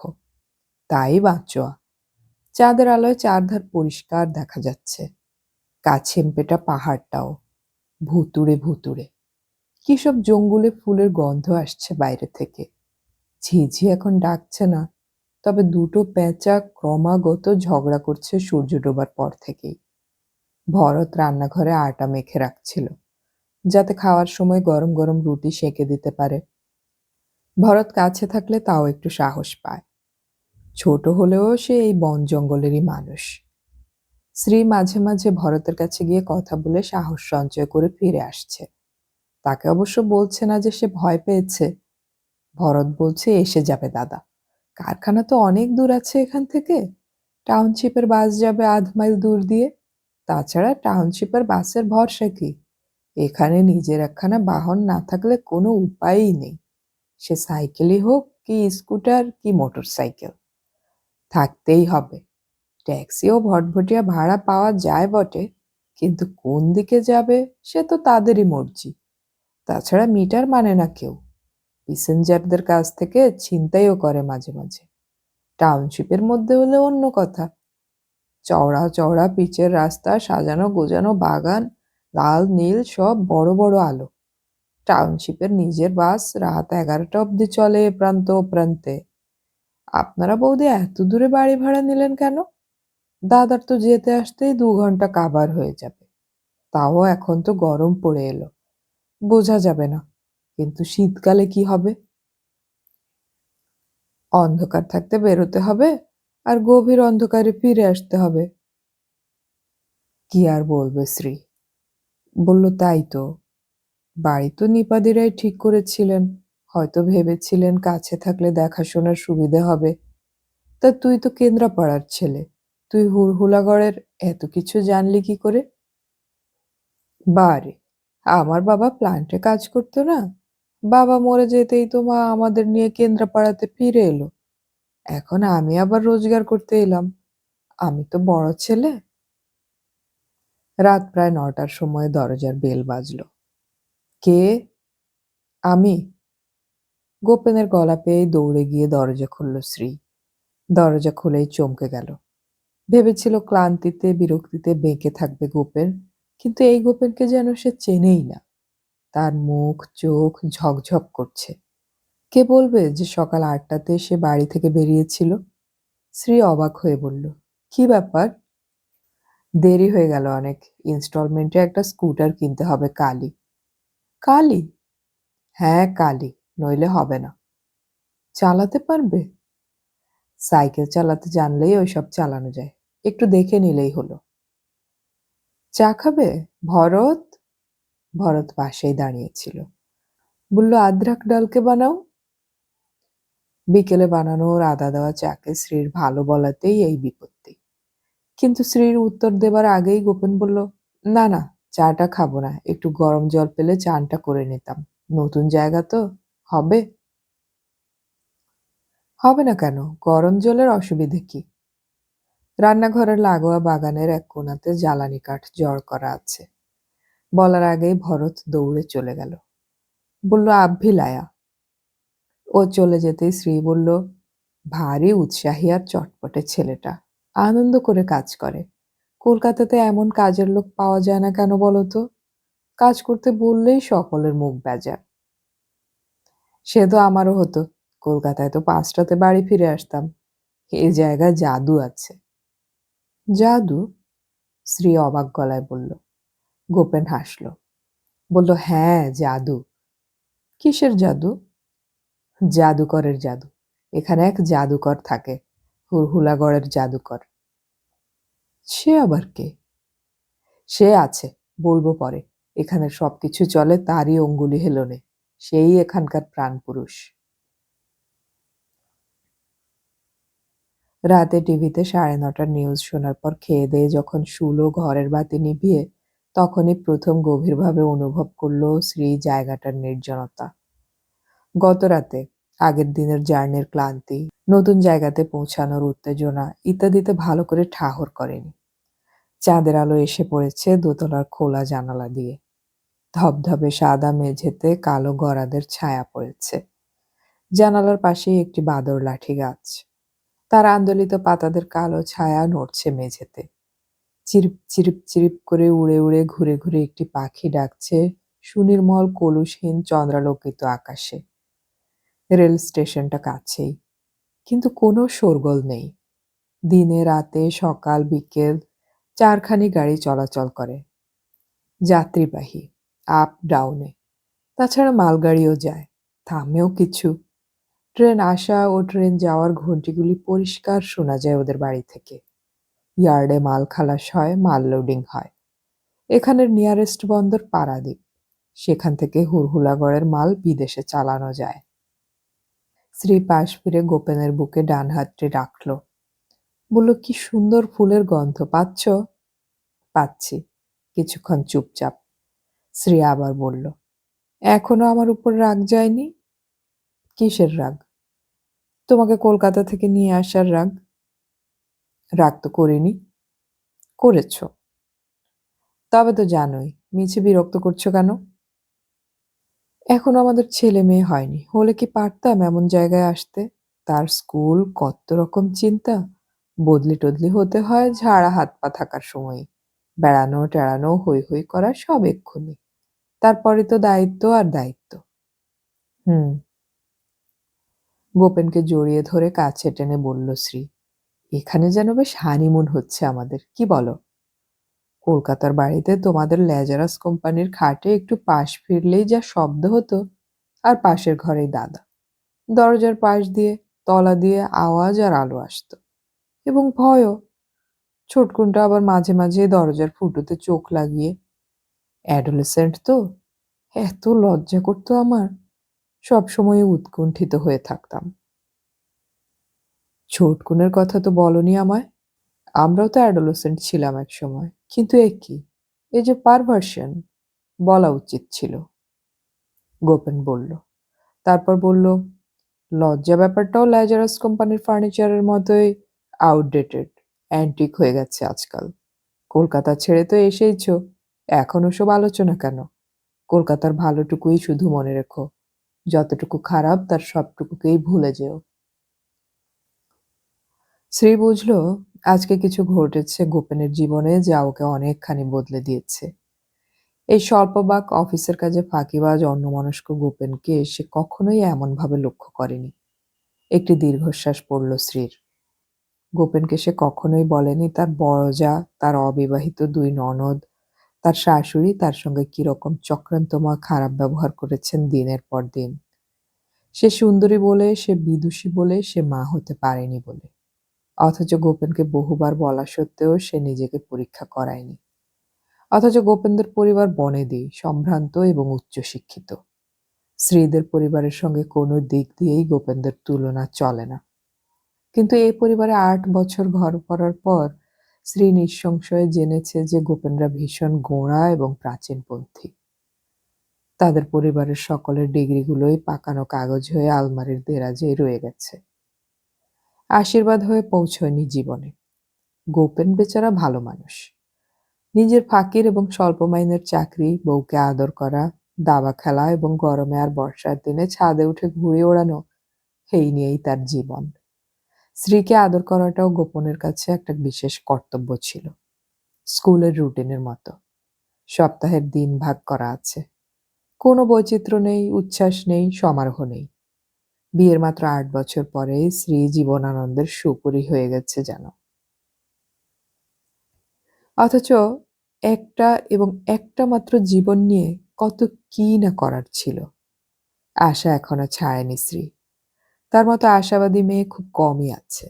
তাই বাঁচোয়া। চাঁদের আলোয় চারধার পরিষ্কার দেখা যাচ্ছে। কাছেমপেটা পাহাড়টাও ভুতুড়ে ভুতুড়ে। কি সব জঙ্গলে ফুলের গন্ধ আসছে বাইরে থেকে। ঝিঝি এখন ডাকছে না, তবে দুটো পেঁচা ক্রমাগত ঝগড়া করছে সূর্য ডোবার পর থেকেই। ভরত রান্নাঘরে আটা মেখে রাখছিল, যাতে খাওয়ার সময় গরম গরম রুটি সেঁকে দিতে পারে। ভরত কাছে থাকলে তাও একটু সাহস পায়। ছোট হলেও সে এই বন জঙ্গলেরই মানুষ। শ্রী মাঝে মাঝে ভরতের কাছে গিয়ে কথা বলে সাহস সঞ্চয় করে ফিরে আসছে। তাকে অবশ্য বলছে না যে সে ভয় পেয়েছে। ভরত বলছে, এসে যাবে দাদা। কারখানা তো অনেক দূর আছে এখান থেকে। টাউনশিপের বাস যাবে 1/2 মাইল দূর দিয়ে। তাছাড়া টাউনশিপের বাসের ভরসা কি? এখানে নিজের একখানা বাহন না থাকলে কোনো উপায়ই নেই। সে সাইকেলই হোক কি স্কুটার কি মোটর সাইকেল, থাকতেই হবে। ট্যাক্সি ও ভটভটিয়া ভাড়া পাওয়া যায় বটে, কিন্তু কোন দিকে যাবে সে তো তাদেরই মর্জি। তাছাড়া মিটার মানে না কেউ। প্যাসেঞ্জারদের কাছ থেকে ছিনতাইও করে মাঝে মাঝে। টাউনশিপের মধ্যে হলে অন্য কথা। চওড়া চওড়া পিচের রাস্তা, সাজানো গোজানো বাগান, লাল নীল সব বড় বড় আলো। টাউনশিপের নিজের বাস রাত 11টা অবধি চলে এ প্রান্ত ও প্রান্তে। আপনারা বৌদি এত দূরে বাড়ি ভাড়া নিলেন কেন? দাদার তো যেতে আসতেই 2 ঘন্টা কাবার হয়ে যাবে। তাও এখন তো গরম পড়ে এলো, বোঝা যাবে না। কিন্তু শীতকালে কি হবে? অন্ধকার থাকতে বেরোতে হবে, আর গভীর অন্ধকারে ফিরে আসতে হবে। কি আর বলবে শ্রী। বলল, তাই তো। বাড়ি তো নিপাদিরাই ঠিক করেছিলেন। হয়তো ভেবেছিলেন কাছে থাকলে দেখাশোনার সুবিধে হবে। তা তুই তো কেন্দ্রাপাড়ার ছেলে, তুই হুড়হুলাগড়ের এত কিছু জানলি কি করে? বারে, আমার বাবা প্লান্টে কাজ করতো না? বাবা মরে যেতেই তো মা আমাদের নিয়ে কেন্দ্রাপাড়াতে ফিরে এলো। এখন আমি আবার রোজগার করতে এলাম। আমি তো বড় ছেলে। রাত প্রায় 9টার সময় দরজার বেল বাজলো। কে? আমি। গোপেনের গলা পেয়ে দৌড়ে গিয়ে দরজা খুলল শ্রী। দরজা খুলেই চমকে গেল। ভেবেছিল ক্লান্তিতে বিরক্তিতে বেঁকে থাকবে গোপেন, কিন্তু এই গোপেনকে যেন সে চেনেই না। তার মুখ চোখ ঝকঝক করছে। কে বলবে যে সকাল 8টাতে সে বাড়ি থেকে বেরিয়েছিল? শ্রী অবাক হয়ে বলল, কি ব্যাপার? দেরি হয়ে গেল অনেক। ইনস্টলমেন্টে একটা স্কুটার কিনতে হবে কালই। কালই? হ্যাঁ কালই, নইলে হবে না। চালাতে পারবে? সাইকেল চালাতে জানলেই ওইসব চালানো যায়, একটু দেখে নিলেই হলো। চা খাবে? ভরত? ভরত পাশেই দাঁড়িয়েছিল। বলল, আদ্রাক ডালকে বানাও। বিকেলে বানানো ওর আদা দেওয়া চাকে শ্রীর ভালো বলাতেই এই বিপত্তি। কিন্তু শ্রীর উত্তর দেবার আগেই গোপেন বলল, না না, চাটা খাবো না, একটু গরম জল পেলে চানটা করে নিতাম। নতুন জায়গা তো। হবে? হবে না কেন? গরম জলের অসুবিধে কি? রান্নাঘরের লাগোয়া বাগানের এক কোণাতে জ্বালানি কাঠ জড় করা আছে। বলার আগেই ভরত দৌড়ে চলে গেল। বলল, আভ্ভি লায়া। ও চলে যেতেই শ্রী বলল, ভারী উৎসাহী আর চটপটে ছেলেটা, আনন্দ করে কাজ করে। কলকাতাতে এমন কাজের লোক পাওয়া যায় না কেন বলো তো? কাজ করতে বললেই সকলের মুখ বেজার। সে তো আমারও হতো। কলকাতায় তো 5টাতে বাড়ি ফিরে আসতাম। এ জায়গায় জাদু আছে। জাদু? শ্রী অবাক গলায় বলল। গোপেন হাসল। বলল, হ্যাঁ জাদু। কিসের জাদু? জাদুকরের জাদু। এখানে এক জাদুকর থাকে, হুড়হুলাগড়ের জাদুকর। সে আবার কে? সে আছে, বলবো পরে। এখানের সবকিছু চলে তারই অঙ্গুলি হেলনে। সেই এখানকার প্রাণপুরুষ। রাতে টিভিতে 9:30টার নিউজ শোনার পর খেয়ে দেয়ে যখন শুলো ঘরের বাতি নিভিয়ে, তখনই প্রথম গভীরভাবে অনুভব করল শ্রী জায়গাটার নির্জনতা। গত রাতে, আগের দিনের জার্নির ক্লান্তি, নতুন জায়গাতে পৌঁছানোর উত্তেজনা ইত্যাদিতে ভালো করে ঠাহর করেনি। চাঁদের আলো এসে পড়েছে দোতলার খোলা জানালা দিয়ে। ধবধবে সাদা মেঝেতে কালো গরাদের ছায়া পড়েছে। জানালার পাশেই একটি বাদর লাঠি গাছ। তার আন্দোলিত পাতাদের কালো ছায়া নড়ছে মেঝেতে। চিরিপ চিরিপ চিরিপ করে উড়ে উড়ে ঘুরে ঘুরে একটি পাখি ডাকছে সুনির্মল কলুষহীন চন্দ্রালোকিত আকাশে। রেল স্টেশনটা কাছেই, কিন্তু কোনো শোরগোল নেই। দিনে রাতে সকাল বিকেল 4খানি গাড়ি চলাচল করে, যাত্রীবাহী, আপ ডাউনে। তাছাড়া মালগাড়িও যায়, থামেও কিছু। ট্রেন আসা ও ট্রেন যাওয়ার ঘণ্টিগুলি পরিষ্কার শোনা যায় ওদের বাড়ি থেকে। ইয়ার্ডে মাল খালাস হয়, মাল লোডিং হয়। এখানের নিয়ারেস্ট বন্দর পারাদ্বীপ। সেখান থেকে হুড়হুলাগড়ের মাল বিদেশে চালানো যায়। শ্রী পাশ ফিরে গোপেনের বুকে ডান হাতটি রাখল। বলল, কি সুন্দর ফুলের গন্ধ পাচ্ছ? পাচ্ছি। কিছুক্ষণ চুপচাপ। শ্রী আবার বলল, এখনো আমার উপর রাগ যায়নি? কিসের রাগ? তোমাকে কলকাতা থেকে নিয়ে আসার রাগ। রাগ তো করিনি। করেছ। তবে তো জানোই, মিছে বিরক্ত করছো কেন? এখনো আমাদের ছেলে-মেয়ে হয়নি। হলে কি পারতাম এমন জায়গায় আসতে? তার স্কুল, কত রকম চিন্তা। বদলি-টদলি হতে হয় ঝাড়া হাত-পা থাকার সময়ই। বেড়ানো-টেড়ানো, হৈ হৈ করা সব এক্ষুনি। তারপরে তো দায়িত্ব আর দায়িত্ব। হুম। গোপেনকে জড়িয়ে ধরে কাছে টেনে বলল শ্রী, এখানে যেন বেশ হানিমুন হচ্ছে আমাদের, কি বলো? কলকাতার বাড়িতে তোমাদের ল্যাজারাস কোম্পানির খাটে একটু পাশ ফিরলেই যা শব্দ হতো, আর পাশের ঘরেই দাদা। দরজার পাশ দিয়ে, তলা দিয়ে আওয়াজ আর আলো আসতো। এবং ভয়ও। ছোটকুনটা আবার মাঝে মাঝে দরজার ফুটোতে চোখ লাগিয়ে। অ্যাডোলেসেন্ট তো, এত লজ্জা করতো আমার। সবসময় উৎকণ্ঠিত হয়ে থাকতাম। ছোটকুনের কথা তো বলনি আমায়। আমরাও তো অ্যাডোলেসেন্ট ছিলাম একসময়, কিন্তু এ কি, এ যে পারভার্সন, বলা উচিত ছিল। গোপেন বলল। তারপর বলল, লজ্জা ব্যাপারটাও ল্যাজারাস কোম্পানির ফার্নিচারের মতোই আউটডেটেড, অ্যান্টিক হয়ে গেছে আজকাল। কলকাতা ছেড়ে তো এসেইছো, এখন ওসব আলোচনা কেন? কলকাতার ভালোটুকুই শুধু মনে রেখো। যতটুকু খারাপ তার সবটুকুকেই ভুলে যেও। শ্রী বুঝল আজকে কিছু ঘটেছে গোপেনের জীবনে যা ওকে অনেকখানি বদলে দিয়েছে। এই স্বল্পবাক অফিসের কাজে ফাঁকিবাজ অন্যমনস্ক গোপেনকে সে কখনোই এমনভাবে লক্ষ্য করেনি। একটি দীর্ঘশ্বাস পড়ল শ্রীর। গোপেনকে সে কখনোই বলেনি তার বড় যা, তার অবিবাহিত ২ ননদ, তার শাশুড়ি তার সঙ্গে কিরকম চক্রান্তময় খারাপ ব্যবহার করেছেন দিনের পর দিন। সে সুন্দরী বলে, সে বিদুষী বলে, সে মা হতে পারেনি বলে। অথচ গোপেনকে বহুবার বলা সত্ত্বেও সে নিজেকে পরীক্ষা করায়নি। অথচ গোপেনদের পরিবার বনেদি, সম্ভ্রান্ত এবং উচ্চশিক্ষিত। শ্রীদের পরিবারের সঙ্গে কোনো দিক দিয়েই গোপেনদের তুলনা চলে না। কিন্তু এই পরিবারে ৮ বছর ঘর করার পর শ্রী নিঃসংশয়ে জেনেছে যে গোপেনরা ভীষণ গোঁড়া এবং প্রাচীনপন্থী। তাদের পরিবারের সকলের ডিগ্রিগুলোই পাকানো কাগজ হয়ে আলমারির দেরাজেই রয়ে গেছে। আশীর্বাদ হয়ে পৌঁছয়নি জীবনে। গোপেন বেচারা ভালো মানুষ। নিজের ফাঁকির এবং স্বল্প মাইনের চাকরি, বউকে আদর করা, দাবা খেলা এবং গরমে আর বর্ষার দিনে ছাদে উঠে ঘুড়ি ওড়ানো, এই নিয়েই তার জীবন। স্ত্রীকে আদর করাটাও গোপনের কাছে একটা বিশেষ কর্তব্য ছিল। স্কুলের রুটিনের মতো। সপ্তাহের দিন ভাগ করা আছে। কোনো বৈচিত্র্য নেই, উচ্ছ্বাস নেই, সমারোহ নেই। বিয়ের মাত্র ৮ বছর পরেই স্ত্রী জীবনানন্দের সুপুরি হয়ে গেছে যেন। অথচ একটা এবং একটা মাত্র জীবন নিয়ে কত কি না করার ছিল। আশা এখনো ছাড়েনি স্ত্রী। তার মতো আশাবাদী মেয়ে খুব কমই আছে।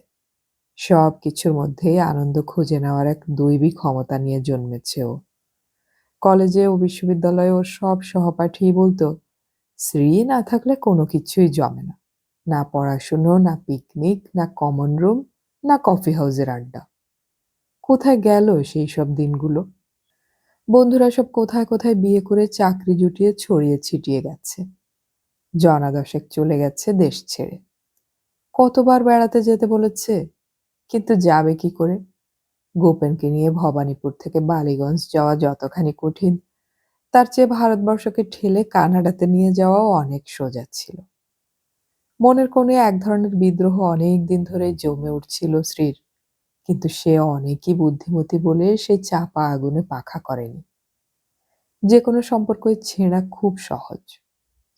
সবকিছুর মধ্যেই আনন্দ খুঁজে নেওয়ার এক দৈবী ক্ষমতা নিয়ে জন্মেছে ও। কলেজে ও বিশ্ববিদ্যালয়ে ওর সব সহপাঠীই বলতো, শ্রী না থাকলে কোনো কিছুই জমে না। না পড়াশুনো, না পিকনিক, না কমন রুম, না কফি হাউসের আড্ডা। কোথায় গেল সেই সব দিনগুলো? বন্ধুরা সব কোথায় কোথায় বিয়ে করে চাকরি জুটিয়ে ছড়িয়ে ছিটিয়ে গেছে। জনা দশেক চলে গেছে দেশ ছেড়ে। কতবার বেড়াতে যেতে বলেছে, কিন্তু যাবে কি করে? গোপেনকে নিয়ে ভবানীপুর থেকে বালিগঞ্জ যাওয়া যতখানি কঠিন, তার চেয়ে ভারতবর্ষকে ঠেলে কানাডাতে নিয়ে যাওয়াও অনেক সোজা ছিল। মনের কোণে এক ধরনের বিদ্রোহ অনেক দিন ধরেই জমে উঠছিল শ্রীর, কিন্তু সে অনেকই বুদ্ধিমতী বলে সেই চাপা আগুনে পাখা করেনি। যে কোনো সম্পর্কই ছেঁড়া খুব সহজ,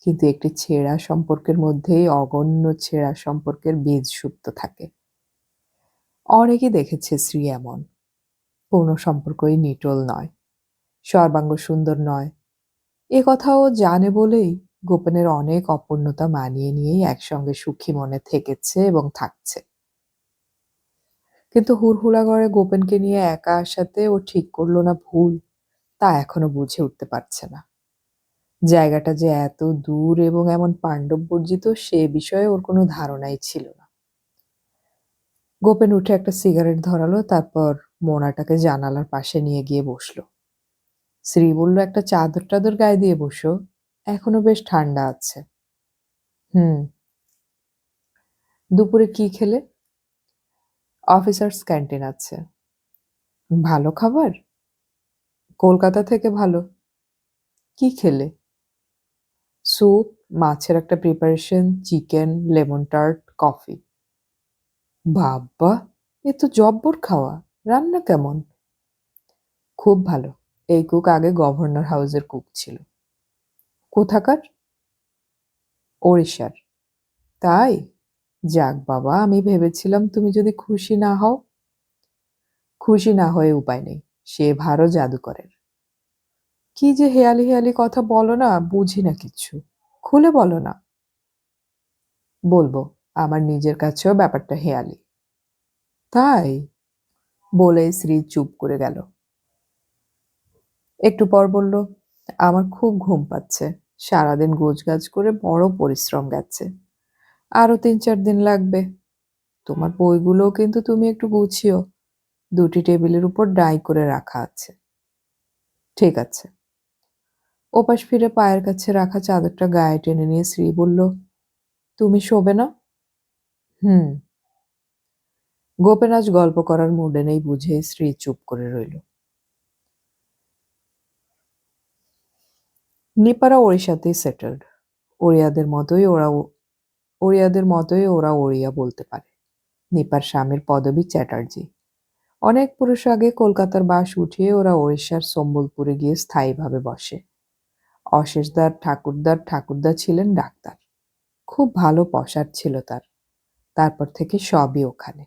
কিন্তু একটি ছেঁড়া সম্পর্কের মধ্যেই অগণ্য ছেঁড়া সম্পর্কের বীজ সুপ্ত থাকে। অনেকেই দেখেছে শ্রী এমন। কোনো সম্পর্কই নিটোল নয়, সর্বাঙ্গ সুন্দর নয়। এ কথাও জানে বলেই গোপনের অনেক অপূর্ণতা মানিয়ে নিয়েই একসঙ্গে সুখী মনে থেকেছে এবং থাকছে। কিন্তু হুড়হুড়াগড়ে গোপেনকে নিয়ে একা আসাতে ও ঠিক করল না ভুল, তা এখনো বুঝে উঠতে পারছে না। জায়গাটা যে এত দূর এবং এমন পাণ্ডববর্জিত সে বিষয়ে ওর কোনো ধারণাই ছিল না। গোপেন উঠে একটা সিগারেট ধরালো, তারপর মোনাটাকে জানালার পাশে নিয়ে গিয়ে বসল। শ্রী বলল, একটা চাদর টাদর গায়ে দিয়ে বসো, এখনো বেশ ঠান্ডা আছে। হুম। দুপুরে কি খেলে? অফিসার্স ক্যান্টিন আছে। ভালো খাবার? কলকাতা থেকে ভালো। কি খেলে? স্যুপ, মাছের একটা preparation, chicken, lemon tart, coffee. বাব্বা! এ তো জব্বর খাওয়া। রান্না কেমন? খুব ভালো। এই কুক আগে গভর্নর হাউসের কুক ছিল। কোথাকার? ওড়িশার। তাই? যাক বাবা, আমি ভেবেছিলাম তুমি যদি খুশি না হও। খুশি না হয়ে উপায় নেই। সে ভারও জাদুকরের। কি যে হেয়ালি হেয়ালি কথা বলো না, বুঝি না কিচ্ছু। খুলে বলো না। বলবো, আমার নিজের কাছেও ব্যাপারটা হেয়ালি। তাই? বলেই শ্রী চুপ করে গেল। একটু পর বলল, আমার খুব ঘুম পাচ্ছে। সারাদিন গোছগাছ করে বড় পরিশ্রম গেছে। আরো ৩-৪ দিন লাগবে। তোমার বইগুলোও কিন্তু তুমি একটু গুছিও। ২টি টেবিলের উপর ডাই করে রাখা আছে। ঠিক আছে। ওপাশ ফিরে পায়ের কাছে রাখা চাদরটা গায়ে টেনে নিয়ে শ্রী বলল, তুমি শোবে না? হুম। গোপেন আজ গল্প করার মুডে নেই বুঝে শ্রী চুপ করে রইল। নিপারা ওড়িশাতেই সেটেলড। ওড়িয়াদের মতোই ওরা ওড়িয়া বলতে পারে। নিপার স্বামীর পদবী চ্যাটার্জি। অনেক পুরুষ আগে কলকাতার বাস উঠিয়ে ওরা ওড়িশার সম্বলপুরে গিয়ে স্থায়ীভাবে বসে। অশেষদার ঠাকুরদা ছিলেন ডাক্তার। খুব ভালো পসার ছিল তার। তারপর থেকে সবই ওখানে।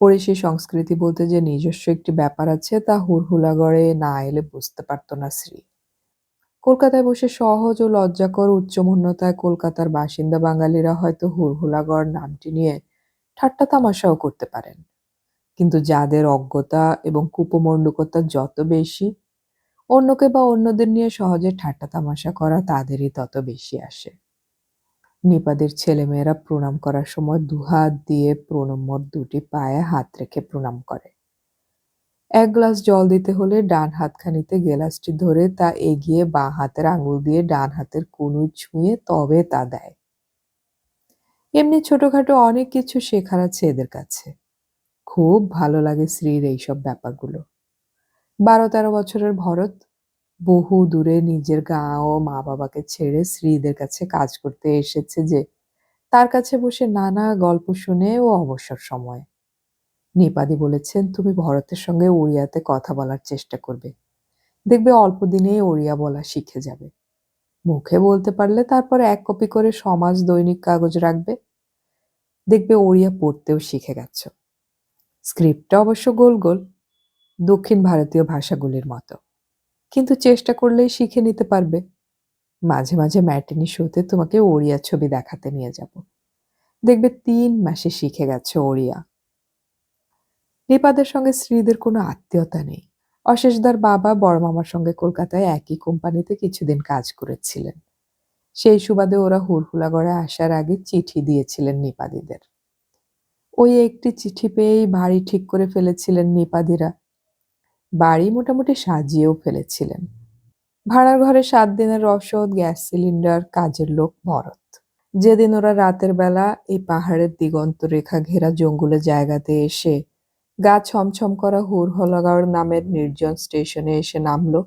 ওড়িশি সংস্কৃতি বলতে যে নিজস্ব একটি ব্যাপার আছে তা হুড়হুড়াগড়ে না এলে বুঝতে পারত না শ্রী। কলকাতায় বসে সহজ ও লজ্জাকর উচ্চমন্যতায় কলকাতার বাসিন্দা বাঙালিরা হয়তো হুড়হুড়াগড় নামটি নিয়ে ঠাট্টা তামাশাও করতে পারেন, কিন্তু যাদের অজ্ঞতা এবং কুপমণ্ডূকতা যত বেশি, অন্যকে বা অন্যদের নিয়ে সহজে ঠাট্টা তামাশা করা তাদেরই তত বেশি আসে। নিপাদের ছেলেমেয়েরা প্রণাম করার সময় দুহাত দিয়ে প্রণম্বর দুটি পায়ে হাত রেখে প্রণাম করে। এক গ্লাস জল দিতে হলে ডান হাতখানিতে গেলাসটি ধরে তা এগিয়ে বাঁ হাতের আঙুল দিয়ে ডান হাতের কনুই ছুঁয়ে তবে তা দেয়। এমনি ছোটখাটো অনেক কিছু শেখার আছে এদের কাছে। খুব ভালো লাগে শ্রীর এইসব ব্যাপারগুলো। ১২-১৩ বছরের ভরত বহু দূরে নিজের গাঁ ও মা বাবাকে ছেড়ে শ্রীদের কাছে কাজ করতে এসেছে যে তার কাছে বসে নানা গল্প শুনে ও অবসর সময়ে। নিপাদি বলেছেন, তুমি ভরতের সঙ্গে ওড়িয়াতে কথা বলার চেষ্টা করবে। দেখবে অল্প দিনেই ওড়িয়া বলা শিখে যাবে। মুখে বলতে পারলে তারপর ১ কপি করে সমাজ দৈনিক কাগজ রাখবে। দেখবে ওড়িয়া পড়তেও শিখে গেছ। স্ক্রিপ্টটা অবশ্য গোল গোল, দক্ষিণ ভারতীয় ভাষাগুলির মতো। কিন্তু চেষ্টা করলেই শিখে নিতে পারবে। মাঝে মাঝে ম্যাটিনি শোতে তোমাকে ওড়িয়া ছবি দেখাতে নিয়ে যাব। দেখবে ৩ মাসে শিখে গেছে ওড়িয়া। নিপাদের সঙ্গে শ্রীদের কোনো আত্মীয়তা নেই। অশেষদার বাবা বড়মামার সঙ্গে কলকাতায় একই কোম্পানিতে কিছুদিন কাজ করেছিলেন। সেই সুবাদে ওরা হুড়হুড়াগড়ে আসার আগে চিঠি দিয়েছিলেন নিপাদিদের। ওই একটি চিঠি পেয়েই বাড়ি ঠিক করে ফেলেছিলেন নিপাদিরা। বাড়ি মোটামুটি সাজিয়েও ফেলেছিলেন। ভাড়ার ঘরে ৭ দিনের রসদ, গ্যাস সিলিন্ডার, কাজের লোক, ভরত। যেদিন ওরা রাতের বেলা এই পাহাড়ের দিগন্ত রেখা ঘেরা জঙ্গলের জায়গাতে এসে গা ছমছম করা হুড়হুড়াগড় নামের নির্জন স্টেশনে এসে নামলো,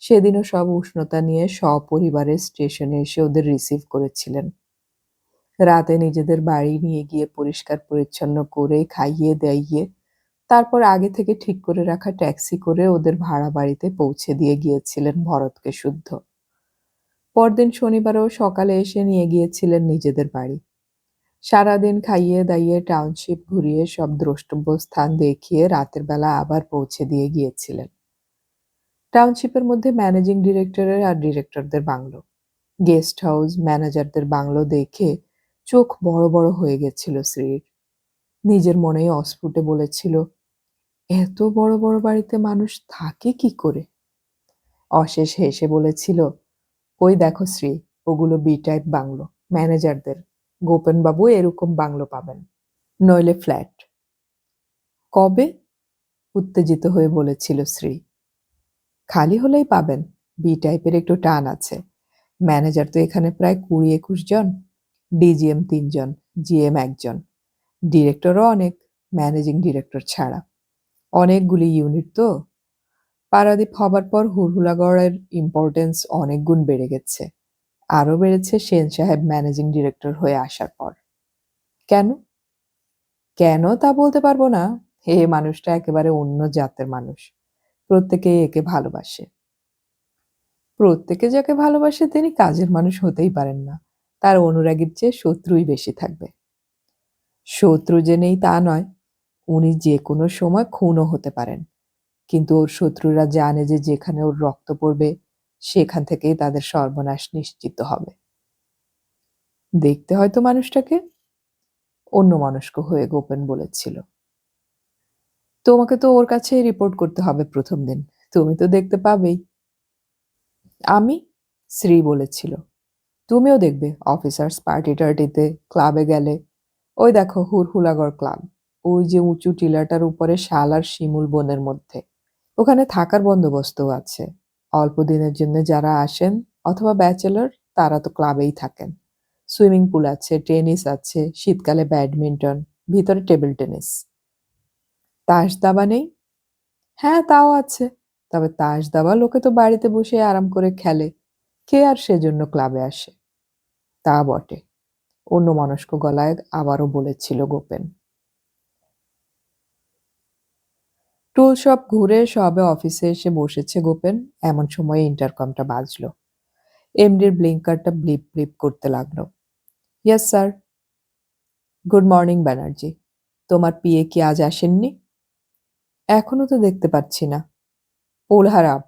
সেদিনও সব উষ্ণতা নিয়ে সপরিবারে স্টেশনে এসে ওদের রিসিভ করেছিলেন। রাতে নিজেদের বাড়ি নিয়ে গিয়ে পরিষ্কার পরিচ্ছন্ন করে খাইয়ে দাইয়ে তারপর আগে থেকে ঠিক করে রাখা ট্যাক্সি করে ওদের ভাড়া বাড়িতে পৌঁছে দিয়ে গিয়েছিলেন ভরতকে শুদ্ধ। পরদিন শনিবারেও সকালে এসে নিয়ে গিয়েছিলেন নিজেদের বাড়ি। সারাদিন খাইয়ে দাইয়ে টাউনশিপ ঘুরিয়ে সব দ্রষ্টব্য স্থান দেখিয়ে রাতের বেলা আবার পৌঁছে দিয়ে গিয়েছিলেন। টাউনশিপের মধ্যে ম্যানেজিং ডিরেক্টরের আর ডিরেক্টরদের বাংলো, গেস্ট হাউস, ম্যানেজারদের বাংলো দেখে চোখ বড় বড় হয়ে গেছিল শ্রীর। নিজের মনেই অস্ফুটে বলেছিল, এত বড় বড় বাড়িতে মানুষ থাকে কি করে? অশেষ হেসে বলেছিল, ওই দেখো শ্রী, ওগুলো বি টাইপ বাংলো, ম্যানেজারদের। গোপেনবাবু এরকম বাংলো পাবেন, নইলে ফ্ল্যাট। কবে? উত্তেজিত হয়ে বলেছিল শ্রী। খালি হলেই পাবেন। বি টাইপের একটু টান আছে। ম্যানেজার তো এখানে প্রায় ২০-২১ জন, ডিজিএম ৩ জন, জিএম ১ জন, ডিরেক্টরও অনেক, ম্যানেজিং ডিরেক্টর ছাড়া। অনেকগুলি ইউনিট তো। পারাদ্বীপ হবার পর হুড়হুড়াগড়ের ইম্পর্টেন্স অনেক গুণ বেড়ে গেছে। আরও বেড়েছে সেন সাহেব ম্যানেজিং ডিরেক্টর হয়ে আসার পর। কেন? কেন তা বলতে পারবো না। এ মানুষটা একেবারে অন্য জাতের মানুষ। প্রত্যেকেই একে ভালোবাসে। প্রত্যেকে যাকে ভালোবাসে তিনি কাজের মানুষ হতেই পারেন না। তার অনুরাগীর চেয়ে শত্রুই বেশি থাকবে। শত্রু যে নেই তা নয়, উনি যেকোনো সময় খুনও হতে পারেন। কিন্তু ওর শত্রুরা জানে যে যেখানে ওর রক্ত পড়বে সেখান থেকেই তাদের সর্বনাশ নিশ্চিত হবে। দেখতে হয়তো মানুষটাকে অন্যমনস্ক হয়ে গোপেন বলেছিল, তোমাকে তো ওর কাছে রিপোর্ট করতে হবে প্রথম দিন। তুমি তো দেখতে পাবেই। আমি? শ্রী বলেছিল, তুমিও দেখবে অফিসার্স পার্টি টার্টিতে, ক্লাবে গেলে। ওই দেখো হুড়হুড়াগড় ক্লাব, ওই যে উঁচু টিলাটার উপরে শাল আর শিমুল বনের মধ্যে। ওখানে থাকার বন্দোবস্তও আছে। অল্প দিনের জন্য যারা আসেন অথবা ব্যাচেলর তারা তো ক্লাবেই থাকেন। সুইমিং পুল আছে, টেনিস আছে, শীতকালে ব্যাডমিন্টন, ভিতরে টেবিল টেনিস। তাস দাবা নেই? হ্যাঁ, তাও আছে। তবে তাস দাবা লোকে তো বাড়িতে বসে আরাম করে খেলে। কে আর সেজন্য ক্লাবে আসে? তা বটে, অন্যমনস্ক গলায় আবারও বলেছিল গোপেন। টুল সব ঘুরে সবে অফিসে এসে বসেছে গোপেন, এমন সময় ইন্টারকমটা বাজলো। এমডির ব্লিঙ্কারটা ব্লিপ ব্লিপ করতে লাগলো। Yes sir. Good morning Banerjee. তোমার পিএ কি আজ আসেননি? এখনো তো দেখতে পাচ্ছি না। পুল হার up.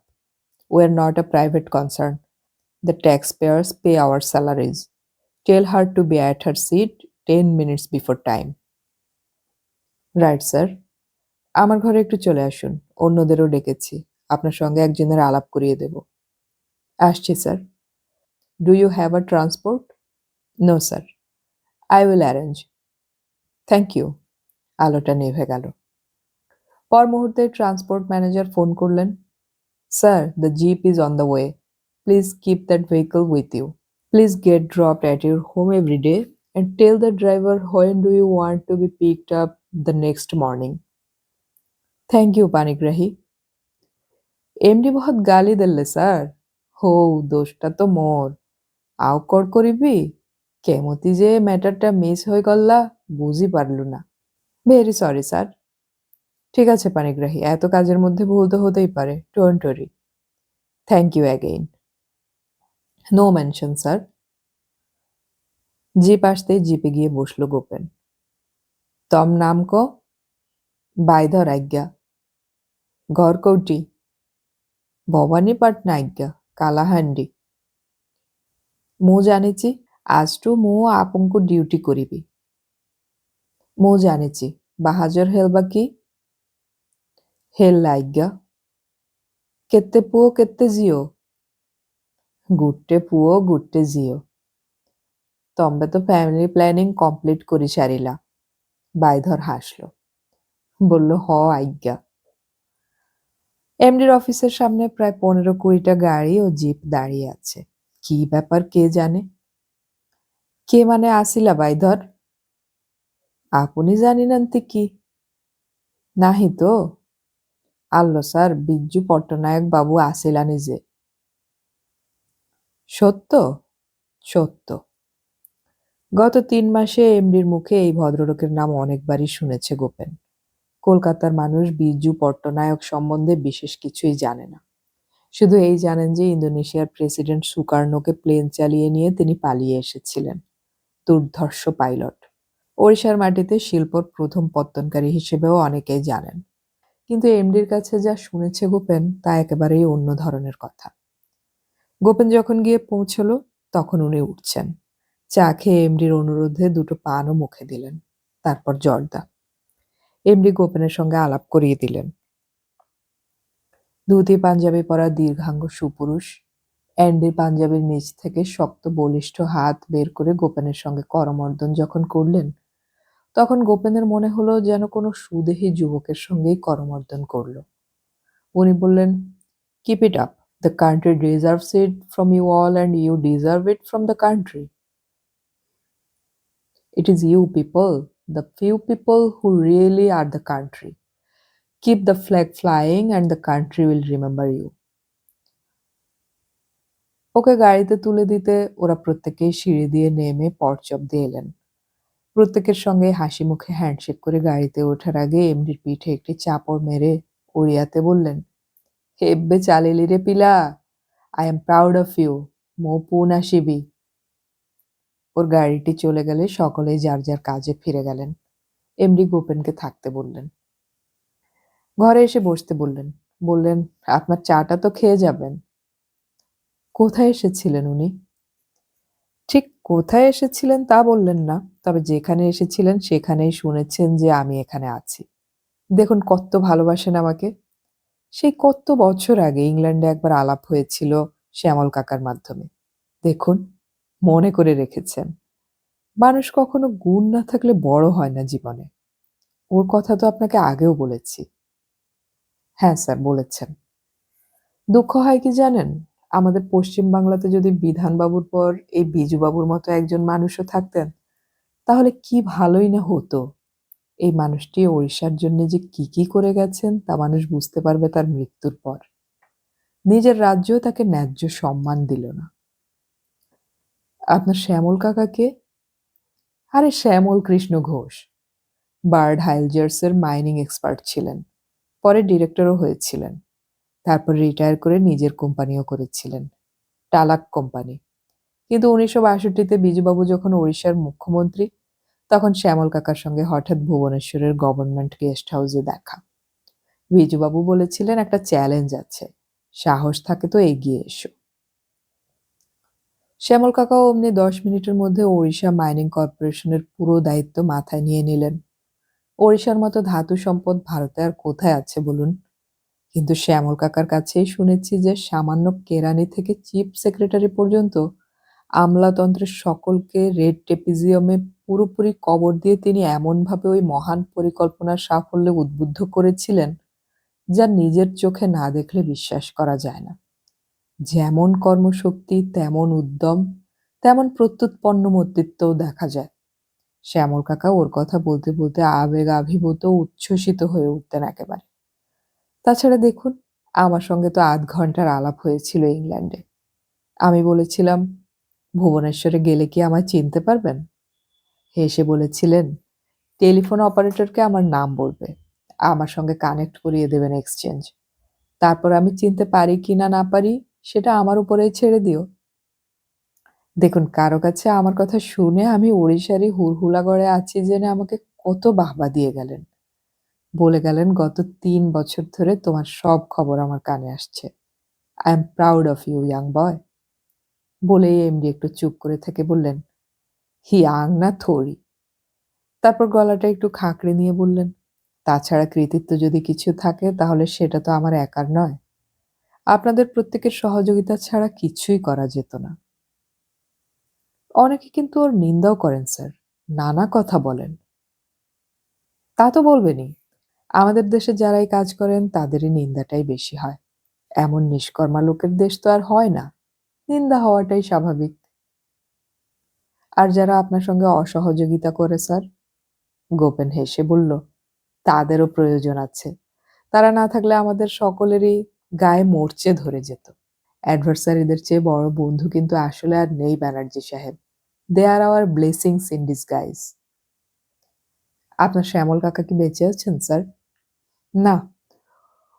We are not a private concern. The taxpayers pay our salaries. Tell her to be at her seat 10 minutes before time. Right sir. আমার ঘরে একটু চলে আসুন। অন্যদেরও ডেকেছি। আপনার সঙ্গে একজনের আলাপ করিয়ে দেব। আসছি sir. Do you have a transport? No sir. I will arrange. Thank you. আলোটা নিভে গেল। পর মুহূর্তে ট্রান্সপোর্ট ম্যানেজার ফোন করলেন, sir, the jeep is on the way. Please keep that vehicle with you. Please get dropped at your home every day and tell the driver when do you want to be picked up the next morning. Thank you, Panigrahi. MD বহুত গালি দেলে sir. হো, দোষটা তো মোর। আও কর করিবি? কেমতি যে ম্যাটারটা miss হয়ে গল্লা বুঝি পারলু না। Very sorry sir. ঠিক আছে পানিগ্রাহী, এত কাজের মধ্যে ভুল তো হতেই পারে। Don't worry. Thank you again. No mention sir. Jeep আসতেই জিপে গিয়ে বসলো গোপেন। তম নাম ক? বাইধর আজ্ঞা। ঘর কৌটি? ভবানীপাটনা আজ্ঞା, କାଲାହାଣ୍ଡି। ମୁଁ ଜାଣିଛି। ଆଜଠୁ ମୁଁ ଆପଣଙ୍କୁ ଡ୍ୟୁଟି କରିବି। ମୁଁ ଜାଣିଛି। ବାହାଜର ହେବା କି? ହେଲା ଆଜ୍ଞା। କେତେ ପୁଅ କେତେ ଝିଅ? ଗୋଟେ ପୁଅ ଗୋଟେ ଝିଅ। ତମେ তো ফ্যামিলি প্ল্যানিং কমপ্লিট করে সারিলা। বাইধর হাসলো, বলল হ আজ্ঞা। এমডির অফিসের সামনে প্রায় 15-20টা গাড়ি ও জিপ দাঁড়িয়ে আছে। কি ব্যাপার কে জানে? কে মানে আসিলা বাইধর? আপনি জানিনান্তি কি? নাহি তো। আল্লো স্যার, বিজ্জু পট্টনায়ক বাবু আসিলা নিজে। সত্য? সত্য। গত 3 মাসে এমডির মুখে এই ভদ্রলোকের নাম অনেকবারই শুনেছে গোপেন। কলকাতার মানুষ বিজু পট্টনায়ক সম্বন্ধে বিশেষ কিছুই জানে না। শুধু এই জানেন যে ইন্দোনেশিয়ার প্রেসিডেন্ট সুকার্নোকে প্লেন চালিয়ে নিয়ে তিনি পালিয়ে এসেছিলেন। দুর্ধর্ষ পাইলট। ওড়িশার মাটিতে শিল্পর প্রথম পত্তনকারী হিসেবেও অনেকেই জানেন। কিন্তু এমডির কাছে যা শুনেছে গোপেন তা একেবারেই অন্য ধরনের কথা। গোপেন যখন গিয়ে পৌঁছলো তখন উনি উঠছেন। চা খেয়ে এমডির অনুরোধে 2টো পানও মুখে দিলেন। তারপর জর্দা। এমডি গোপেনের সঙ্গে আলাপ করিয়ে দিলেন। ধুতি পাঞ্জাবি পরা দীর্ঘাঙ্গ সুপুরুষ। অ্যান্ডির পাঞ্জাবির নিচ থেকে শক্ত বলিষ্ঠ হাত বের করে গোপেনের সঙ্গে করমর্দন যখন করলেন তখন গোপেনের মনে হলো যেন কোনো সুদেহী যুবকের সঙ্গেই করমর্দন করল। উনি বললেন, keep it up. The country deserves it from you all and you deserve it from the country. It is you people, the few people who really are the country. Keep the flag flying and the country will remember you. ওকে গাড়িতে তুলে দিতে ওরা প্রত্যেকেই সিঁড়ি দিয়ে নেমে পর্চ অব্দি এলেন। প্রত্যেকের সঙ্গে হাসি মুখে হ্যান্ডশেক করে গাড়িতে ওঠার আগে এমডির পিঠে একটি চাপড় মেরে ওড়িয়াতে বললেন, হেব্বে চালিলি রে পিলা, I am proud of you, মো পুন আসিবি। ওর গাড়িটি চলে গেলে সকলেই যার যার কাজে ফিরে গেলেন। এমডি গোপেনকে থাকতে বললেন। ঘরে এসে বসতে বললেন। বললেন, আপনার চাটা তো খেয়ে যাবেন। কোথায় এসেছিলেন উনি? ঠিক কোথায় এসেছিলেন তা বললেন না, তবে যেখানে এসেছিলেন সেখানেই শুনেছেন যে আমি এখানে আছি। দেখুন কত ভালোবাসেন আমাকে। সেই কত বছর আগে ইংল্যান্ডে একবার আলাপ হয়েছিল শ্যামল কাকার মাধ্যমে। দেখুন, মনে করে রেখেছেন। মানুষ কখনো গুণ না থাকলে বড় হয় না জীবনে। ওর কথা তো আপনাকে আগেও বলেছি। হ্যাঁ স্যার, বলেছেন। দুঃখ হয় কি জানেন, আমাদের পশ্চিম বাংলাতে যদি বিধানবাবুর পর এই বিজুবাবুর মতো একজন মানুষও থাকতেন, তাহলে কি ভালোই না হতো। এই মানুষটি ওড়িশার জন্য যে কি কি করে গেছেন তা মানুষ বুঝতে পারবে তার মৃত্যুর পর। নিজের রাজ্যও তাকে ন্যায্য সম্মান দিল না। আপনার শ্যামল কাকাকে? আরে শ্যামল কৃষ্ণ ঘোষ। বার্ড হাইলজার্সের মাইনিং এক্সপার্ট ছিলেন। পরে ডিরেক্টরও হয়েছিলেন। তারপর রিটায়ার করে নিজের কোম্পানিও করেছিলেন, টালাক কোম্পানি। কিন্তু 1962-তে বিজুবাবু যখন ওড়িশার মুখ্যমন্ত্রী, তখন শ্যামল কাকার সঙ্গে হঠাৎ ভুবনেশ্বরের গভর্নমেন্ট গেস্ট হাউসে দেখা। বিজুবাবু বলেছিলেন, একটা চ্যালেঞ্জ আছে, সাহস থাকে তো এগিয়ে এসো। শ্যামল কাকাও অমনি 10 মিনিটের মধ্যে ওড়িশা মাইনিং কর্পোরেশনের পুরো দায়িত্ব মাথায় নিয়ে নিলেন। ওড়িশার মতো ধাতু সম্পদ ভারতে আর কোথায় আছে বলুন? কিন্তু শ্যামল কাকার কাছেই শুনেছি যে সামান্য কেরানি থেকে চিফ সেক্রেটারি পর্যন্ত আমলাতন্ত্রের সকলকে রেড টেপিজিয়ামে পুরোপুরি কবর দিয়ে তিনি এমনভাবে ওই মহান পরিকল্পনার সাফল্যে উদ্বুদ্ধ করেছিলেন, যা নিজের চোখে না দেখলে বিশ্বাস করা যায় না। যেমন কর্মশক্তি, তেমন উদ্যম, তেমন প্রত্যুৎপন্ন মতিত্বও দেখা যায়। শ্যামল কাকা ওর কথা বলতে বলতে আবেগ আভিভূত উচ্ছ্বসিত হয়ে উঠতেন একেবারে। তাছাড়া দেখুন, আমার সঙ্গে তো 8 ঘন্টার আলাপ হয়েছিল ইংল্যান্ডে। আমি বলেছিলাম, ভুবনেশ্বরে গেলে কি আমায় চিনতে পারবেন? হেসে বলেছিলেন, টেলিফোন অপারেটরকে আমার নাম বলবে, আমার সঙ্গে কানেক্ট করিয়ে দেবেন এক্সচেঞ্জ। তারপর আমি চিনতে পারি কি না না পারি সেটা আমার উপরেই ছেড়ে দিও। দেখুন, কারো কাছে আমার কথা শুনে আমি ওড়িশারই হুড়হুড়াগড়ে আছি জেনে আমাকে কত বাহবা দিয়ে গেলেন। বলে গেলেন, গত 3 বছর ধরে তোমার সব খবর আমার কানে আসছে। I am proud of you young boy. বলেই এমডি একটু চুপ করে থেকে বললেন, ইয়াং না থোড়ি। তারপর গলাটা একটু খাঁকড়ে নিয়ে বললেন, তাছাড়া কৃতিত্ব যদি কিছু থাকে তাহলে সেটা তো আমার একার নয়। আপনাদের প্রত্যেকের সহযোগিতা ছাড়া কিছুই করা যেত না। অনেকে কিন্তু ওর নিন্দাও করেন স্যার, নানা কথা বলেন। তা তো বলবেনই। আমাদের দেশে যারাই কাজ করেন তাদেরই নিন্দাটাই বেশি হয়। এমন নিষ্কর্মা লোকের দেশ তো আর হয় না, নিন্দা হওয়াটাই স্বাভাবিক। আর যারা আপনার সঙ্গে অসহযোগিতা করে স্যার? গোপেন হেসে বলল, তাদেরও প্রয়োজন আছে। তারা না থাকলে আমাদের সকলেরই গায়ে মরচে ধরে যেত। অ্যাডভার্সারিদের চেয়ে বড় বন্ধু কিন্তু আসলে আর নেই ব্যানার্জি সাহেব। দে আর আওয়ার ব্লেসিংস ইন ডিসগাইজ। আপনার শ্যামল কাকা কি বেঁচে আছেন স্যার? না,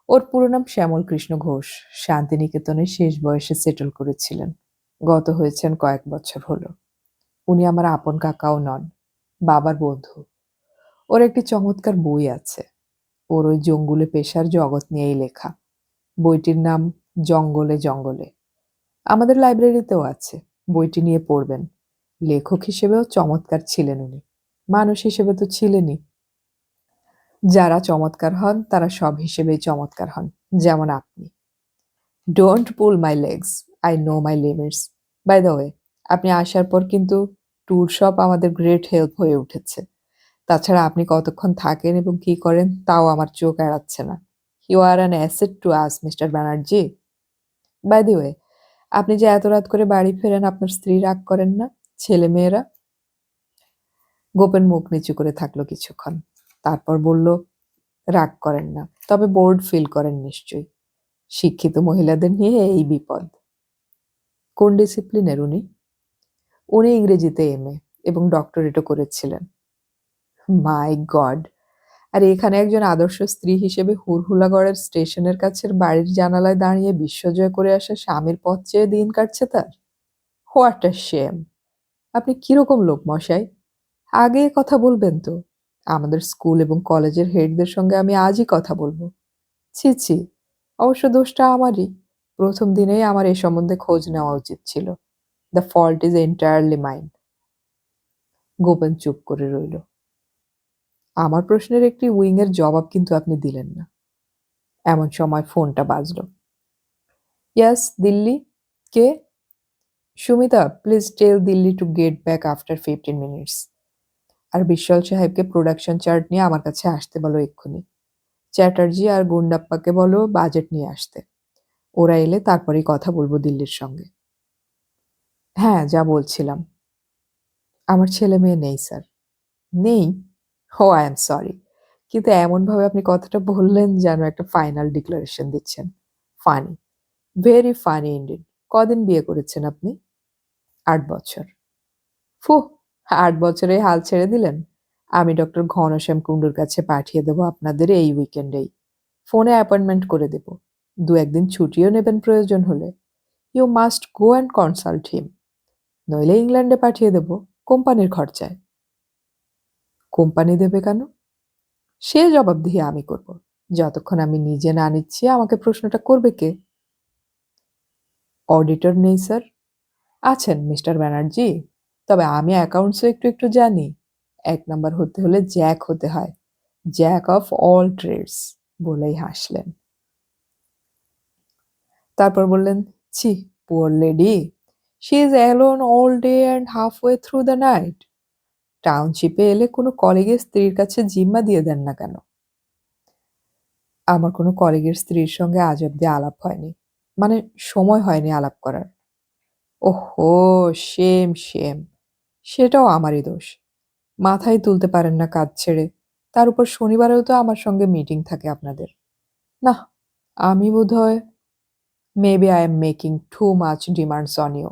ওর পুরো নাম শ্যামল কৃষ্ণ ঘোষ। শান্তিনিকেতনে শেষ বয়সে সেটেল করেছিলেন। গত হয়েছেন কয়েক বছর হলো। উনি আমার আপন কাকাও নন, বাবার বন্ধু। ওর একটি চমৎকার বই আছে। ওর ওই জঙ্গুলে পেশার জগৎ নিয়েই লেখা। বইটির নাম জঙ্গলে জঙ্গলে। আমাদের লাইব্রেরিতেও আছে। বইটি নিয়ে পড়বেন। লেখক হিসেবেও চমৎকার ছিলেন উনি। মানুষ হিসেবে তো ছিলেনই। যারা চমৎকার হন তারা সব হিসেবেই চমৎকার হন, যেমন আপনি। Don't pull my legs, I know my limits. By the way, আপনি আসার পর কিন্তু ট্যুর সব আমাদের গ্রেট হেল্প হয়ে উঠেছে। তাছাড়া আপনি কতক্ষণ থাকেন এবং কি করেন তাও আমার চোখ এড়াচ্ছে না। You are an asset to us, mister Banerjee. By the way, আপনি যে এত রাত করে বাড়ি ফেরেন, আপনার স্ত্রী রাগ করেন না? ছেলে মেয়েরা? গোপেন মুখ নিচু করে থাকলো কিছুক্ষণ। তারপর বলল, রাগ করেন না, তবে বোর্ড ফিল করেন নিশ্চয়ই। শিক্ষিত মহিলাদের নিয়ে এই বিপদ। কোন ডিসিপ্লিনের উনি? উনি ইংরেজিতে এমএ এবং ডক্টরেটও করেছিলেন। মাই গড! আর এখানে একজন আদর্শ স্ত্রী হিসেবে হুড়হুড়াগড়ের স্টেশনের কাছের বাড়ির জানালায় দাঁড়িয়ে বিশ্বজয় করে আসা স্বামীর পথ চেয়ে দিন কাটছে তার। What a shame! আপনি কিরকম লোক মশাই? আগে কথা বলবেন তো। আমাদের স্কুল এবং কলেজের হেডদের সঙ্গে আমি আজই কথা বলবো। ছি, ছি! অবশ্য দোষটা আমারই। প্রথম দিনেই আমার এ সম্বন্ধে খোঁজ নেওয়া উচিত ছিল। The fault is entirely mine. Gopen চুপ করে রইল। আমার প্রশ্নের একটি উইংয়ের জবাব কিন্তু আপনি দিলেন না। এমন সময় ফোনটা বাজল। ইয়াস, দিল্লি। কে? Sumita, please tell Delhi to get back after 15 minutes. আর বিশ্বল সাহেবকে প্রোডাকশন চার্ট নিয়ে আমার কাছে আসতে বলো এক্ষুনি। চ্যাটার্জি আর গুন্ডাপ্পাকে বলো বাজেট নিয়ে আসতে। ওরা এলে তারপরেই কথা বলবো দিল্লির সঙ্গে। হ্যাঁ, যা বলছিলাম। আমার ছেলে-মেয়ে নেই স্যার। নেই? ওহ, আই এম সরি। কিন্তু এমনভাবে আপনি কথাটা বললেন যেন একটা ফাইনাল ডিক্লারেশন দিচ্ছেন। ফানি। Very funny indeed. কদিন বিয়ে করেছেন আপনি? ৮ বছর। ফুহ! ৮ বছরেই হাল ছেড়ে দিলেন? আমি ডক্টর ঘনশ্যাম কুন্ডুর কাছে পাঠিয়ে দেব আপনাদের এই উইকেন্ডেই। ফোনে অ্যাপয়েন্টমেন্ট করে দেব। ২-১ দিন ছুটিও নেবেন প্রয়োজন হলে। You must go and consult him. নইলে ইংল্যান্ডে পাঠিয়ে দেব, কোম্পানির খরচায়। কোম্পানি দেবে কেন? সে জবাবদিহি আমি করব। যতক্ষণ আমি নিজে না নিচ্ছি আমাকে প্রশ্নটা করবে কে? অডিটর নেই স্যার। আছেন মিস্টার ব্যানার্জি। তবে আমি অ্যাকাউন্টসও একটু জানি। ১ নাম্বার হতে হলে জ্যাক হতে হয়। জ্যাক অফ অল ট্রেডস বলেই হাসলেন। তারপর বললেন, ছি, poor lady. She is alone all day and halfway through the night. টাউনশিপে এলে কোনো কলিগের স্ত্রীর কাছে জিম্মা দিয়ে দেন না কেন? আমার কোনো কলিগের স্ত্রীর সঙ্গে আজ অব্দি আলাপ হয়নি। মানে সময় হয়নি আলাপ করার। ওহহো! Shame, shame. সেটাও আমারই দোষ। মাথায় তুলতে পারেন না কাজ ছেড়ে। তার উপর শনিবারেও তো আমার সঙ্গে মিটিং থাকে আপনাদের। নাহ, আমি বোধহয় maybe I am making too much demands on you.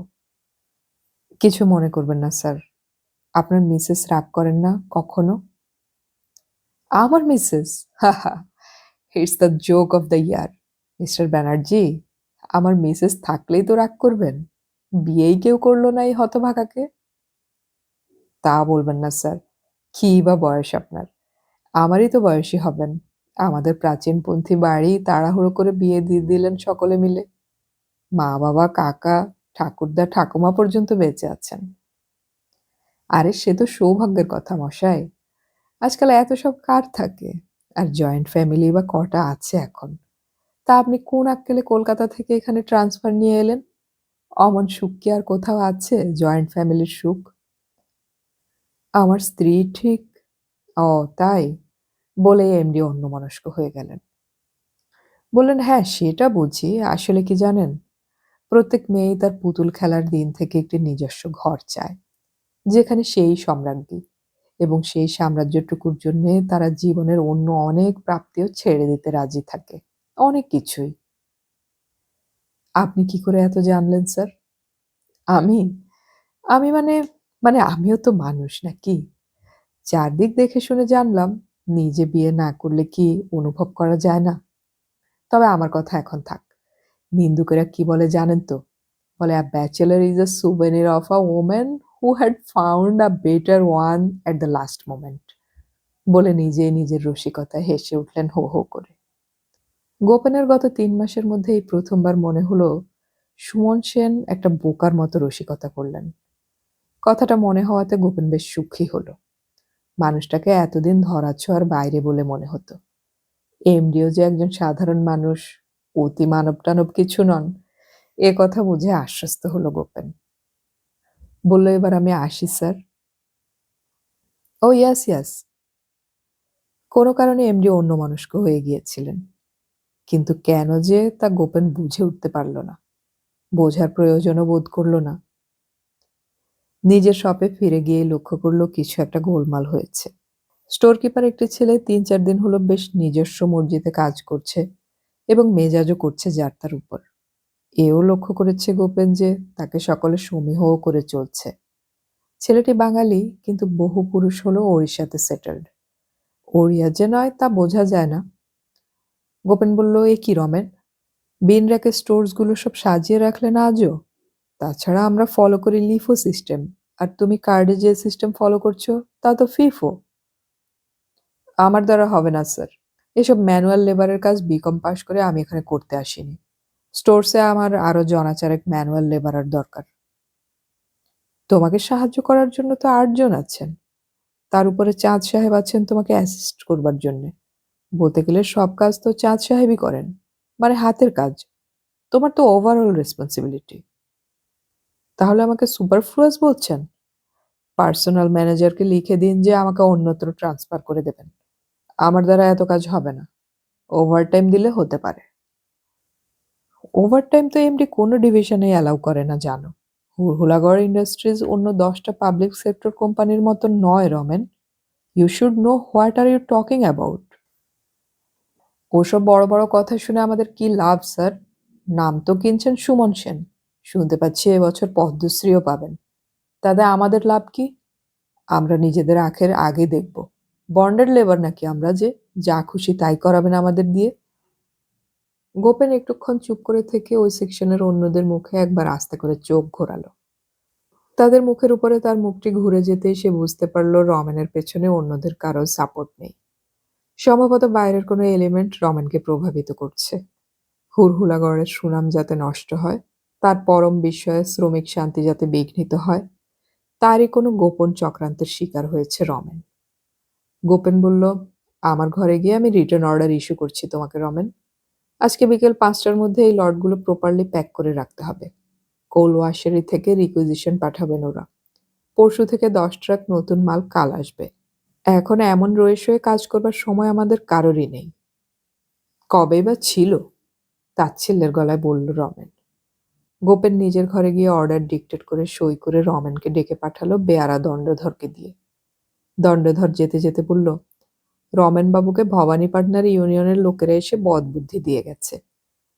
কিছু মনে করবেন না স্যার। আপনার মিসেস রাগ করেন না কখনো? আমার Mrs? Haha! It's the joke of the year. Mister Banerjee, আমার মিসেস থাকলেই তো রাগ করবেন। বিয়েই কেউ করল না এই হতভাগাকে। তা বলবেন না স্যার। কী বা বয়স আপনার? আমারই তো বয়সী হবেন। আমাদের প্রাচীনপন্থী বাড়ি তাড়াহুড়ো করে বিয়ে দিয়ে দিলেন সকলে মিলে। মা-বাবা, কাকা, ঠাকুরদা, ঠাকুমা পর্যন্ত বেঁচে আছেন। আরে সে তো সৌভাগ্যের কথা মশাই। আজকাল এত সব কার থাকে? আর জয়েন্ট ফ্যামিলি বা কটা আছে এখন? তা আপনি কোন আক্কেলে কলকাতা থেকে এখানে ট্রান্সফার নিয়ে এলেন? অমন সুখ কি আর কোথাও আছে, জয়েন্ট ফ্যামিলির সুখ? আমার স্ত্রী ঠিক। ও তাই? বলেই এমডি অন্যমনস্ক হয়ে গেলেন। বললেন, হ্যাঁ, সেটা বুঝি। আসলে কি জানেন? প্রত্যেক মেয়েই তার পুতুল খেলার দিন থেকে একটি নিজস্ব ঘর চায়, যেখানে সেই সম্রাজ্ঞী এবং সেই সাম্রাজ্যটুকুর জন্যে তারা জীবনের অন্য অনেক প্রাপ্তিও ছেড়ে দিতে রাজি থাকে। অনেক কিছুই। আপনি কি করে এত জানলেন স্যার? আমি? আমি মানে আমিও তো মানুষ নাকি? চারদিক দেখে শুনে জানলাম, নিজে বিয়ে না করলে কি অনুভব করা যায় না? তবে আমার কথা এখন থাক। নিন্দুকেরা কি বলে জানেন তো? বলে, "A bachelor is a souvenir of a woman who had found a better one at the last moment." বলে নিজেই নিজের রসিকতায় হেসে উঠলেন হো, হো করে। গোপেনের গত ৩ মাসের মধ্যে এই প্রথমবার মনে হলো সুমন সেন একটা বোকার মতো রসিকতা করলেন। কথাটা মনে হওয়াতে গোপেন বেশ সুখী হলো। মানুষটাকে এতদিন ধরাছোঁয়ার বাইরে বলে মনে হতো। এমডিও যে একজন সাধারণ মানুষ, অতি মানব-টানব কিছু নন, এ কথা বুঝে আশ্বস্ত হলো গোপেন। বলল, এবার আমি আসি স্যার। ও ইয়াস, ইয়াস। কোনো কারণে এমডি অন্যমনস্ক হয়ে গিয়েছিলেন। কিন্তু কেন যে তা গোপেন বুঝে উঠতে পারল না। বোঝার প্রয়োজনও বোধ করল না। নিজের শপে ফিরে গিয়ে লক্ষ্য করল কিছু একটা গোলমাল হয়েছে। স্টোর কিপার একটি ছেলে ৩-৪ দিন হলো বেশ নিজস্ব মর্জিতে কাজ করছে এবং মেজাজও করছে যার তার উপর। এও লক্ষ্য করেছে গোপেন যে তাকে সকলে সমীহও করে চলছে। ছেলেটি বাঙালি, কিন্তু বহু পুরুষ হলেও ওড়িশাতে সেটেলড। ওড়িয়া যে নয় তা বোঝা যায় না। গোপেন বলল, এ কি রমেন, বিন রেখে স্টোর্স গুলো সব সাজিয়ে রাখলে না আজও? তাছাড়া আমরা ফলো করি লিফো সিস্টেম, আর তুমি কার্ডে যে সিস্টেম ফলো করছো তা তো ফিফো। আমার দ্বারা হবে না স্যার, এসব ম্যানুয়াল লেবারের কাজ বিকম পাশ করে আমি এখানে করতে আসিনি। স্টোরসে আমার আরো জনাচারেক ম্যানুয়াল লেবারার দরকার। তোমাকে সাহায্য করার জন্য তো 8 জন আছেন, তার উপরে চাঁদ সাহেব আছেন তোমাকে অ্যাসিস্ট করবার জন্য। বলতে গেলে সব কাজ তো চাঁদ সাহেবই করেন, মানে হাতের কাজ। তোমার তো ওভারঅল রেসপন্সিবিলিটি। তাহলে আমাকে সুপারফ্লুয়াস বলছেন? পার্সোনাল ম্যানেজারকে লিখে দিন যে আমাকে অন্যত্র ট্রান্সফার করে দেবেন। আমার দ্বারা এত কাজ হবে না। ওভারটাইম দিলে হতে পারে। ওভারটাইম তো এমডি কোনো ডিভিশনে অ্যালাউ করে না জানো। হুলাগড় ইন্ডাস্ট্রিজ অন্য 10টা পাবলিক সেক্টর কোম্পানির মতো নয় Ramen. You should know what are you talking about. ওসব বড় বড় কথা শুনে আমাদের কি লাভ স্যার? নাম তো কিনছেন সুমন সেন, শুনতে পাচ্ছি এবছর পদ্মশ্রীও পাবেন। তাতে আমাদের লাভ কি? আমরা নিজেদের আখের আগে দেখব। বন্ডেড লেবার নাকি আমরা যে যা খুশি তাই করাবেন আমাদের দিয়ে? গোপেন একটুক্ষণ চুপ করে থেকে ওই সেকশনের অন্যদের মুখে একবার আস্তে করে চোখ ঘোরালো। তাদের মুখের উপরে তার মুখটি ঘুরে যেতেই সে বুঝতে পারল রমেনের পেছনে অন্যদের কারো সাপোর্ট নেই। সম্ভবত বাইরের কোনো এলিমেন্ট রমেনকে প্রভাবিত করছে। হুড়হুড়াগড়ের সুনাম যাতে নষ্ট হয়, তার পরম বিস্ময়ে শ্রমিক শান্তি যাতে বিঘ্নিত হয়, তারই কোনো গোপন চক্রান্তের শিকার হয়েছে রমেন। গোপেন বলল, আমার ঘরে গিয়ে আমি রিটার্ন অর্ডার ইস্যু করছি তোমাকে রমেন। আজকে বিকেল 5টার মধ্যে এই লটগুলো প্রপারলি প্যাক করে রাখতে হবে। কোল ওয়াশারি থেকে রিকুইজিশন পাঠাবেন ওরা। পরশু থেকে 10 ট্রাক নতুন মাল কাল আসবে। এখন এমন রয়েস হয়ে কাজ করবার সময় আমাদের কারোরই নেই। কবেই বা ছিল? তাচ্ছিল্যের গলায় বলল রমেন। গোপেন নিজের ঘরে গিয়ে অর্ডার ডিকটেট করে সই করে রমেনকে ডেকে পাঠালো বেয়ারা দণ্ডধরকে দিয়ে। দণ্ডধর যেতে যেতে বলল, রমেন বাবুকে ভবানীপাটনার ইউনিয়নের লোকেরা এসে বদবুদ্ধি দিয়ে গেছে।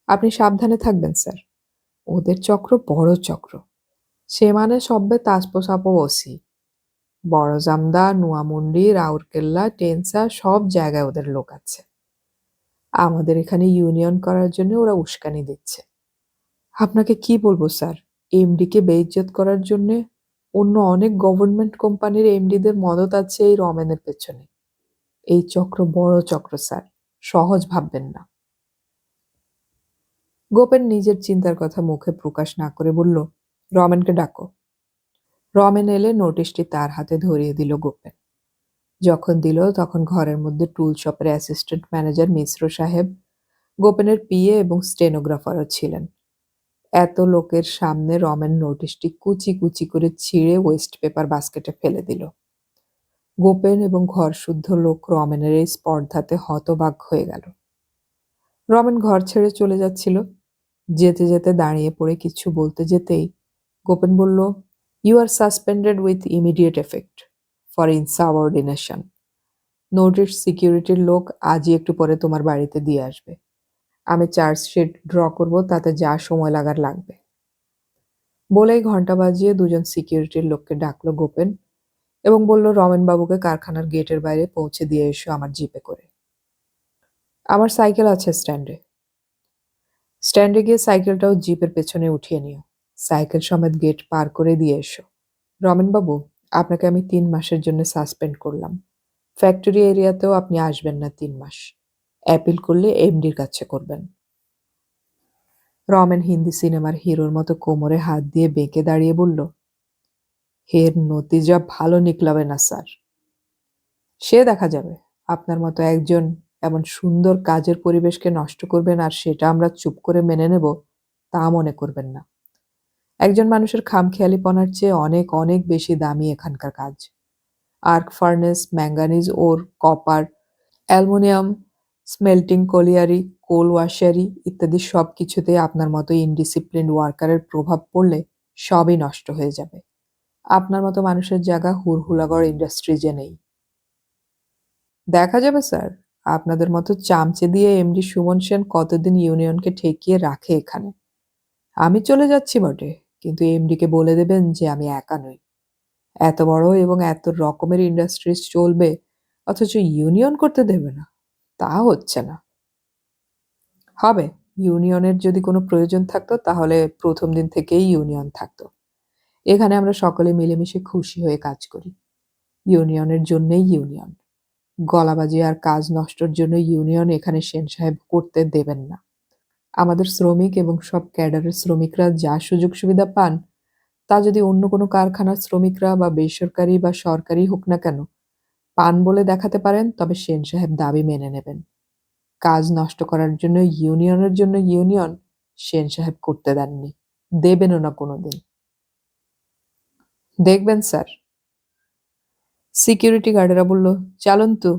আপনি সাবধানে থাকবেন স্যার। ওদের চক্র বড় চক্র। সে মানে সব্যে তাজপো সাপো বসি। বড়জামদা, নোয়ামুন্ডি, রাউরকেল্লা, টেনসা সব জায়গায় ওদের লোক আছে। আমাদের এখানে ইউনিয়ন করার জন্য ওরা উস্কানি দিচ্ছে। আপনাকে কি বলবো স্যার, এমডিকে বেইজ্জত করার জন্য অন্য অনেক গভর্নমেন্ট কোম্পানির এমডিদের মদত আছে এই রমেনের পেছনে। এই চক্র বড় চক্র স্যার, সহজ ভাববেন না। গোপেন নিজের চিন্তার কথা মুখে প্রকাশ না করে বলল, রমেনকে ডাকো। রমেন এলে নোটিশটি তার হাতে ধরিয়ে দিল গোপেন। যখন দিল তখন ঘরের মধ্যে টুল শপের অ্যাসিস্ট্যান্ট ম্যানেজার মিশ্র সাহেব, গোপেনের পিএ এবং স্টেনোগ্রাফারও ছিলেন। এত লোকের সামনে রমেন নোটিশটি কুচি কুচি করে ছিঁড়ে ওয়েস্ট পেপার বাস্কেটে ফেলে দিল। গোপেন এবং ঘরশুদ্ধ লোক রমেনের এই স্পর্ধাতে হতবাক হয়ে গেল। রমেন ঘর ছেড়ে চলে যাচ্ছিল। যেতে যেতে দাঁড়িয়ে পড়ে কিছু বলতে যেতেই গোপেন বলল, you are suspended with immediate effect for insubordination. Notice সিকিউরিটির লোক আজই একটু পরে তোমার বাড়িতে দিয়ে আসবে। আমি চার্জশিট ড্র করব, তাতে যা সময় লাগার লাগবে। বলেই ঘন্টা বাজিয়ে 2জন সিকিউরিটির লোককে ডাকলো গোপেন এবং বলল, রমেনবাবুকে কারখানার গেটের বাইরে পৌঁছে দিয়ে এসো আমার জিপে করে। আমার সাইকেল আছে স্ট্যান্ডে। স্ট্যান্ডে গিয়ে সাইকেলটাও জিপের পেছনে উঠিয়ে নিও। সাইকেল সমেত গেট পার করে দিয়ে এসো। রমেনবাবু, আপনাকে আমি 3 মাসের জন্য সাসপেন্ড করলাম। ফ্যাক্টরি এরিয়াতেও আপনি আসবেন না 3 মাস। অ্যাপিল করলে এমডির কাছে করবেন। রমেন হিন্দি সিনেমার হিরোর মতো কোমরে হাত দিয়ে বেঁকে দাঁড়িয়ে বলল, এর নতিজা ভালো নিকলাবে না স্যার। সে দেখা যাবে। আপনার মতো একজন এমন সুন্দর কাজের পরিবেশকে নষ্ট করবেন আর সেটা আমরা চুপ করে মেনে নেব, তা মনে করবেন না। একজন মানুষের খামখেয়ালিপনার চেয়ে অনেক অনেক বেশি দামি এখানকার কাজ। আর্ক ফার্নেস, ম্যাঙ্গানিজ ওর, কপার, অ্যালুমিনিয়াম, স্মেল্টিং কলিয়ারি, কোল ওয়াশারি ইত্যাদি সব কিছুতেই আপনার মতো ইনডিসিপ্লিনড ওয়ার্কারের প্রভাব পড়লে সবই নষ্ট হয়ে যাবে। আপনার মতো মানুষের জায়গা হুড়হুলাগড় ইন্ডাস্ট্রিজে নেই। দেখা যাবে স্যার, আপনাদের মতো চামচে দিয়ে এমডি সুমন সেন কতদিন ইউনিয়নকে ঠেকিয়ে রাখে এখানে। আমি চলে যাচ্ছি বটে, কিন্তু এমডিকে বলে দেবেন যে আমি একা নই। এত বড় এবং এত রকমের ইন্ডাস্ট্রিজ চলবে, অথচ ইউনিয়ন করতে দেবে না। তা হচ্ছে না। হবে। ইউনিয়নের যদি কোনো প্রয়োজন থাকতো তাহলে প্রথম দিন থেকেই ইউনিয়ন থাকতো। এখানে আমরা সকলে মিলেমিশে খুশি হয়ে কাজ করি। ইউনিয়নের জন্যেই ইউনিয়ন। গলাবাজি আর কাজ নষ্টর জন্য ইউনিয়ন এখানে সেন সাহেব করতে দেবেন না। আমাদের শ্রমিক এবং সব ক্যাডারের শ্রমিকরা যা সুযোগ সুবিধা পান, তা যদি অন্য কোনো কারখানার শ্রমিকরা বা বেসরকারি বা সরকারি হোক না কেন, পান বলে দেখাতে পারেন, তবে সেন সাহেব দাবি মেনে নেবেন। কাজ নষ্ট করার জন্য ইউনিয়নের জন্য ইউনিয়ন সেন সাহেব করতে দেননি, দেবেনও না কোনোদিন। দেখবেন স্যার। সিকিউরিটি গার্ডেরা বলল, চালুন তো।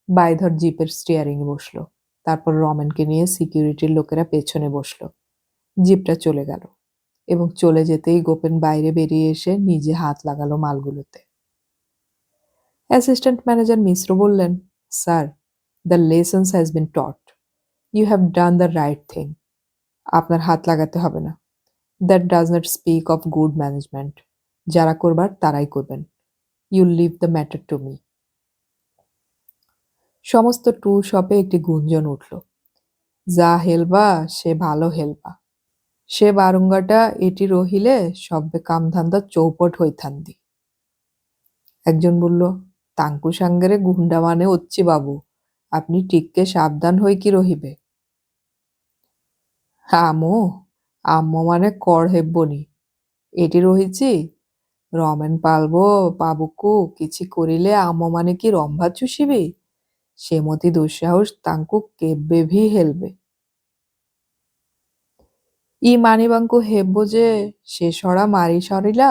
বাইধর জিপের স্টিয়ারিংয়ে বসলো। তারপর রমেনকে নিয়ে সিকিউরিটির লোকেরা পেছনে বসলো। জিপটা চলে গেল এবং চলে যেতেই গোপেন বাইরে বেরিয়ে এসে নিজে হাত লাগালো মালগুলোতে। অ্যাসিস্ট্যান্ট ম্যানেজার মিশ্র বললেন, sir, the lessons has been taught. You have done the right thing. আপনার হাত লাগাতে হবে না। That does not speak of good management. যারা করবার তারাই করবেন। You leave the matter to me. সমস্ত ট্যুর শপে একটি গুঞ্জন উঠল। যা হেলবা সে ভালো হেলবা। সে বারুঙ্গাটা এটি রহিলে সব্বে কামধান্দা চৌপট হইথান্দি। একজন বলল, তাঙ্কু সাঙ্গেরে গুন্ডা মানে হচ্ছি বাবু, আপনি টিককে সাবধান হই কি রহিবে। আমো আম্ম মানে কর হেব্বনি, এটি রহিছি। রমেন পালবো পাবুকু কিছু করিলে আম্ম মানে কি রম্ভা চুষিবি, সেমতি দুঃসাহস তাঙ্কু কেব্বে ভি হেলবে। ই মানিবাঙ্কু হেব্বো যে সে সরা মারি সরিলা,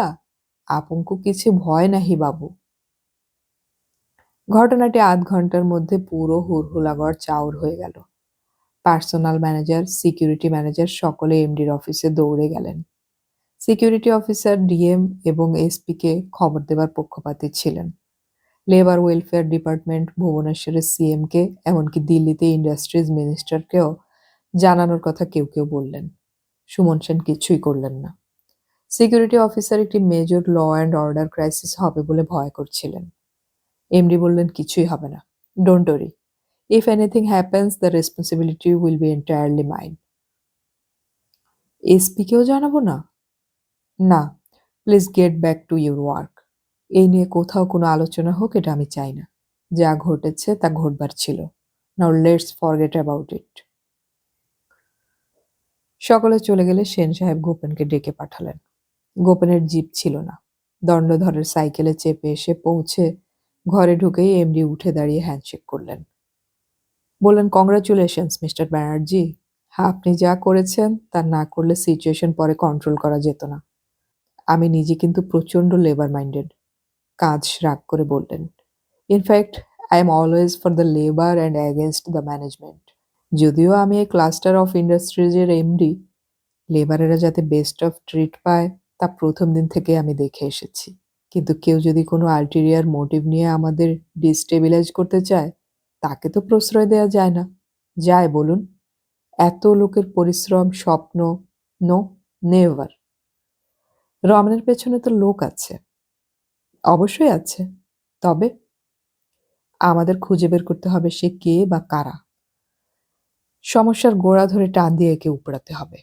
আপঙ্কু কিছু ভয় নাহি বাবু। ঘটনাটি আধ ঘন্টার মধ্যে পুরো হুড়হুড়াগড় চাউর হয়ে গেল। পার্সোনাল ম্যানেজার, সিকিউরিটি ম্যানেজার সকলে এমডির অফিসে দৌড়ে গেলেন। সিকিউরিটি অফিসার ডিএম এবং এসপিকে খবর দেবার পক্ষপাতী ছিলেন। লেবার ওয়েলফেয়ার ডিপার্টমেন্ট ভুবনেশ্বরের সিএমকে, এমনকি দিল্লিতে ইন্ডাস্ট্রিজ মিনিস্টারকেও জানানোর কথা কেউ কেউ বললেন। সুমন সেন কিছুই করলেন না। সিকিউরিটি অফিসার একটি major law and order crisis হবে বলে ভয় করছিলেন। এমডি বললেন, কিছুই হবে না। Don't worry. If anything happens, the responsibility will be entirely mine. এসপিকেও জানাবো না? না, please get back to your work. এই নিয়ে কোথাও কোনো আলোচনা হোক, এটা আমি চাই না। যা ঘটেছে তা ঘটবার ছিল। Now let's forget about it. সকলে চলে গেলে সেন সাহেব গোপেনকে ডেকে পাঠালেন। গোপেনের জিপ ছিল না। দণ্ডধরের সাইকেলে চেপে এসে পৌঁছে ঘরে ঢুকেই এমডি উঠে দাঁড়িয়ে হ্যান্ডশেক করলেন। বললেন, কংগ্রাচুলেশনস মিস্টার ব্যানার্জি। আপনি যা করেছেন তা না করলে সিচুয়েশন পরে কন্ট্রোল করা যেত না। আমি নিজে কিন্তু প্রচণ্ড লেবার মাইন্ডেড। কাজ রাগ করে বললেন, in fact I am always for the labour and against the management. যদিও আমি এই ক্লাস্টার অফ ইন্ডাস্ট্রিজের এমডি, লেবারেরা যাতে বেস্ট অফ ট্রিট পায় তা প্রথম দিন থেকে আমি দেখে এসেছি। কিন্তু কেউ যদি কোনো আল্টেরিয়ার মোটিভ নিয়ে আমাদের ডিস্টেবিলাইজ করতে চায়, তাকে তো প্রশ্রয় দেওয়া যায় না। যায় বলুন? এত লোকের পরিশ্রম, স্বপ্ন? No, never. রমনের পেছনে তো লোক আছে। অবশ্যই আছে। তবে আমাদের খুঁজে বের করতে হবে সে কে বা কারা। সমস্যার গোড়া ধরে টান দিয়ে একে উপড়াতে হবে।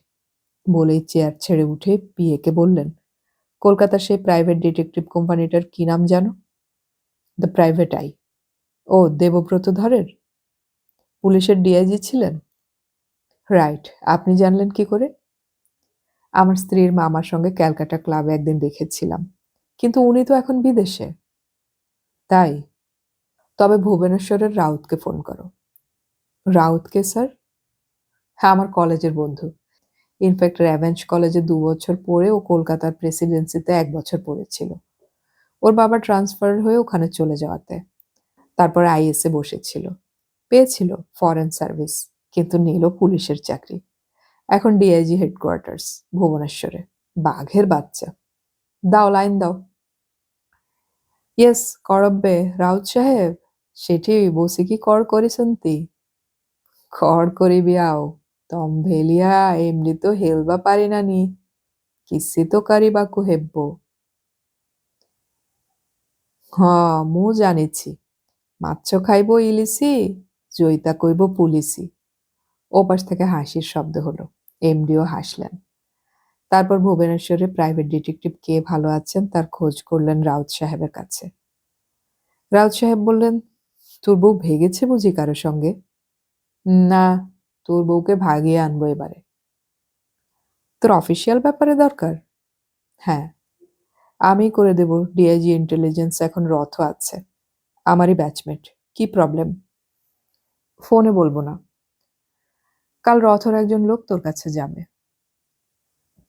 বলেই চেয়ার ছেড়ে উঠে পিএকে বললেন, কলকাতার সেই প্রাইভেট ডিটেকটিভ কোম্পানিটার কি নাম জানো? The private eye. ও, দেবব্রত ধরের? পুলিশের ডিআইজি ছিলেন? রাইট। আপনি জানলেন কি করে? আমার স্ত্রীর মামার সঙ্গে ক্যালকাটা ক্লাবে একদিন দেখেছিলাম। কিন্তু উনি তো এখন বিদেশে। তাই? তবে ভুবনেশ্বরের রাউতকে ফোন করো। রাউতকে স্যার? হ্যাঁ, আমার কলেজের বন্ধু। ইনফ্যাক্ট রেভেন্স কলেজে 2 বছর পড়ে ও কলকাতার প্রেসিডেন্সিতে 1 বছর পড়েছিল। ওর বাবা ট্রান্সফার হয়ে ওখানে চলে যাওয়াতে। তারপর আইএসএ বসেছিল। পেয়েছিল ফরেন সার্ভিস, কিন্তু নিল পুলিশের চাকরি। এখন ডিআইজি হেডকোয়ার্টার্স ভুবনেশ্বরে। বাঘের বাচ্চা। দাও, লাইন দাও। ইয়েস করব্বে রাউত সাহেব। সেଠି বসিকি কর କରିସନ୍ତି। কর କରିବି ଆଉ। ତମ ଭେଲିଆ ଏମଡି ତ ହେଲବା ପାରିନାନି, କିଛି ତ କରିବାକୁ ହେବ। ହଁ ମୁଁ জানিছি, মাছ খাইব ইলিশি, জয়িতা কইব পুলিশি। ওপাশ থেকে হাসির শব্দ হলো, এমডিও হাসলেন। তারপর ভুবনেশ্বরে প্রাইভেট ডিটেকটিভ কে ভালো আছেন তার খোঁজ করলেন রাউত সাহেবের কাছে। রাউত সাহেব বললেন, তোর বউ ভেগেছে বুঝি কারো সঙ্গে? না, তোর বউকে ভাগিয়ে আনবো এবারে। তোর অফিসিয়াল ব্যাপারে দরকার? হ্যাঁ, আমি করে দেব। ডিআইজি ইন্টেলিজেন্স এখন রথ আছে, আমারই ব্যাচমেট। কি প্রবলেম? ফোনে বলবো না। কাল রথর একজন লোক তোর কাছে যাবে,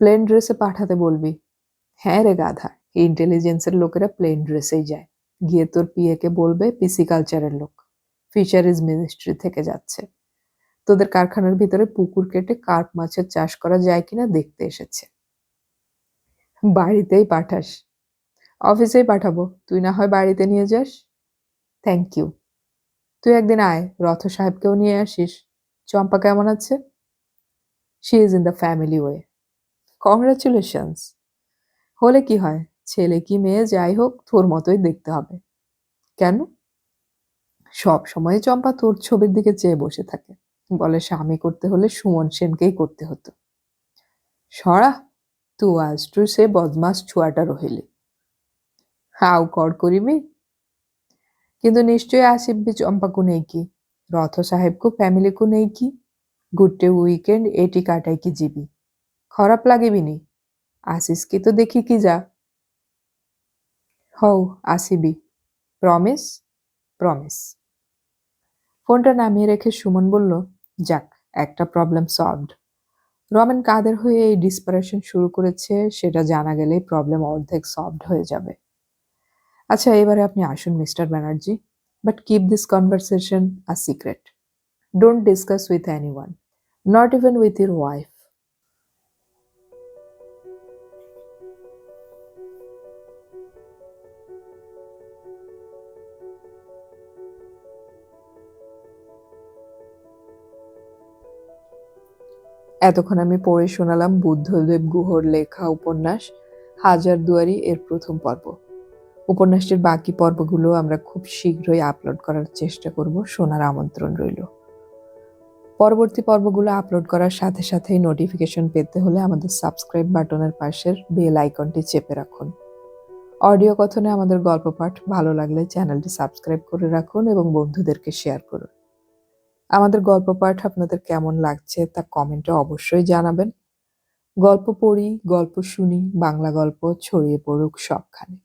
প্লেন ড্রেসে পাঠাতে বলবি। হ্যাঁ রে গাধা, ইন্টেলিজেন্সের লোকেরা প্লেন ড্রেসেই যায়। গিয়ে তোর পিএকে বলবে পিসি কালচারের লোক, ফিশারিজ মিনিস্ট্রি থেকে যাচ্ছে, তোদের কারখানার ভিতরে পুকুর কেটে কার্প মাছের চাষ করা যায় কিনা দেখতে এসেছে। বাড়িতেই পাঠাস? অফিসেই পাঠাবো, তুই না হয় বাড়িতে নিয়ে যাস। Thank you. তুই একদিন আয়, রথ সাহেবকেও নিয়ে আসিস। চম্পা কেমন আছে? She is in the family way. Congratulations. হলে কি হয়, ছেলে কি মেয়ে যাই হোক তোর মতোই দেখতে হবে। কেন? সব সময় চম্পা তোর ছবির দিকে চেয়ে বসে থাকে, বলে স্বামী করতে হলে সুমন সেনকেই করতে হতো। সরা, তু আজটু সে বদমাস ছুয়াটা রহিলি। ଆଉ କଣ କରିବି? କିନ୍ତୁ ନିଶ୍ଚୟ ଆସିବି ଚମ୍ପାକୁ ନେଇକି, ରଥ ସାହେବକୁ ଫ୍ୟାମିଲିକୁ ନେଇକି। ଗୋଟେ ୱିକେଣ୍ଡ ଏଠି କାଟାଇକି ଯିବି। ଖରାପ ଲାଗିବିନି? ଆସିସ୍କି ତ ଦେଖିକି ଯା। ହଉ আসিবি। প্রমিস? প্রমিস। ফোনটা নামিয়ে রেখে সুমন বলল, যাক, একটা প্রবলেম সলভড। রমেন কাদের হয়ে এই ডিসপারেশন শুরু করেছে সেটা জানা গেলেই প্রবলেম অর্ধেক সলভড হয়ে যাবে। আচ্ছা, এবারে আপনি আসুন mister Banerjee, but keep this conversation a secret. Don't discuss with anyone, not even with your wife. এতক্ষণ আমি পড়ে শোনালাম বুদ্ধদেব গুহর লেখা উপন্যাস হাজারদুয়ারি এর প্রথম পর্ব। উপন্যাসটির বাকি পর্বগুলো আমরা খুব শীঘ্রই আপলোড করার চেষ্টা করব, শোনার আমন্ত্রণ রইল। পরবর্তী পর্বগুলো আপলোড করার সাথে সাথেই নোটিফিকেশন পেতে হলে আমাদের সাবস্ক্রাইব বাটনের পাশের বেল আইকনটি চেপে রাখুন। অডিও কথনে আমাদের গল্প পাঠ ভালো লাগলে চ্যানেলটি সাবস্ক্রাইব করে রাখুন এবং বন্ধুদেরকে শেয়ার করুন। আমাদের গল্প পাঠ আপনাদের কেমন লাগছে তা কমেন্টে অবশ্যই জানাবেন। গল্প পড়ি, গল্প শুনি, বাংলা গল্প ছড়িয়ে পড়ুক সবখানে।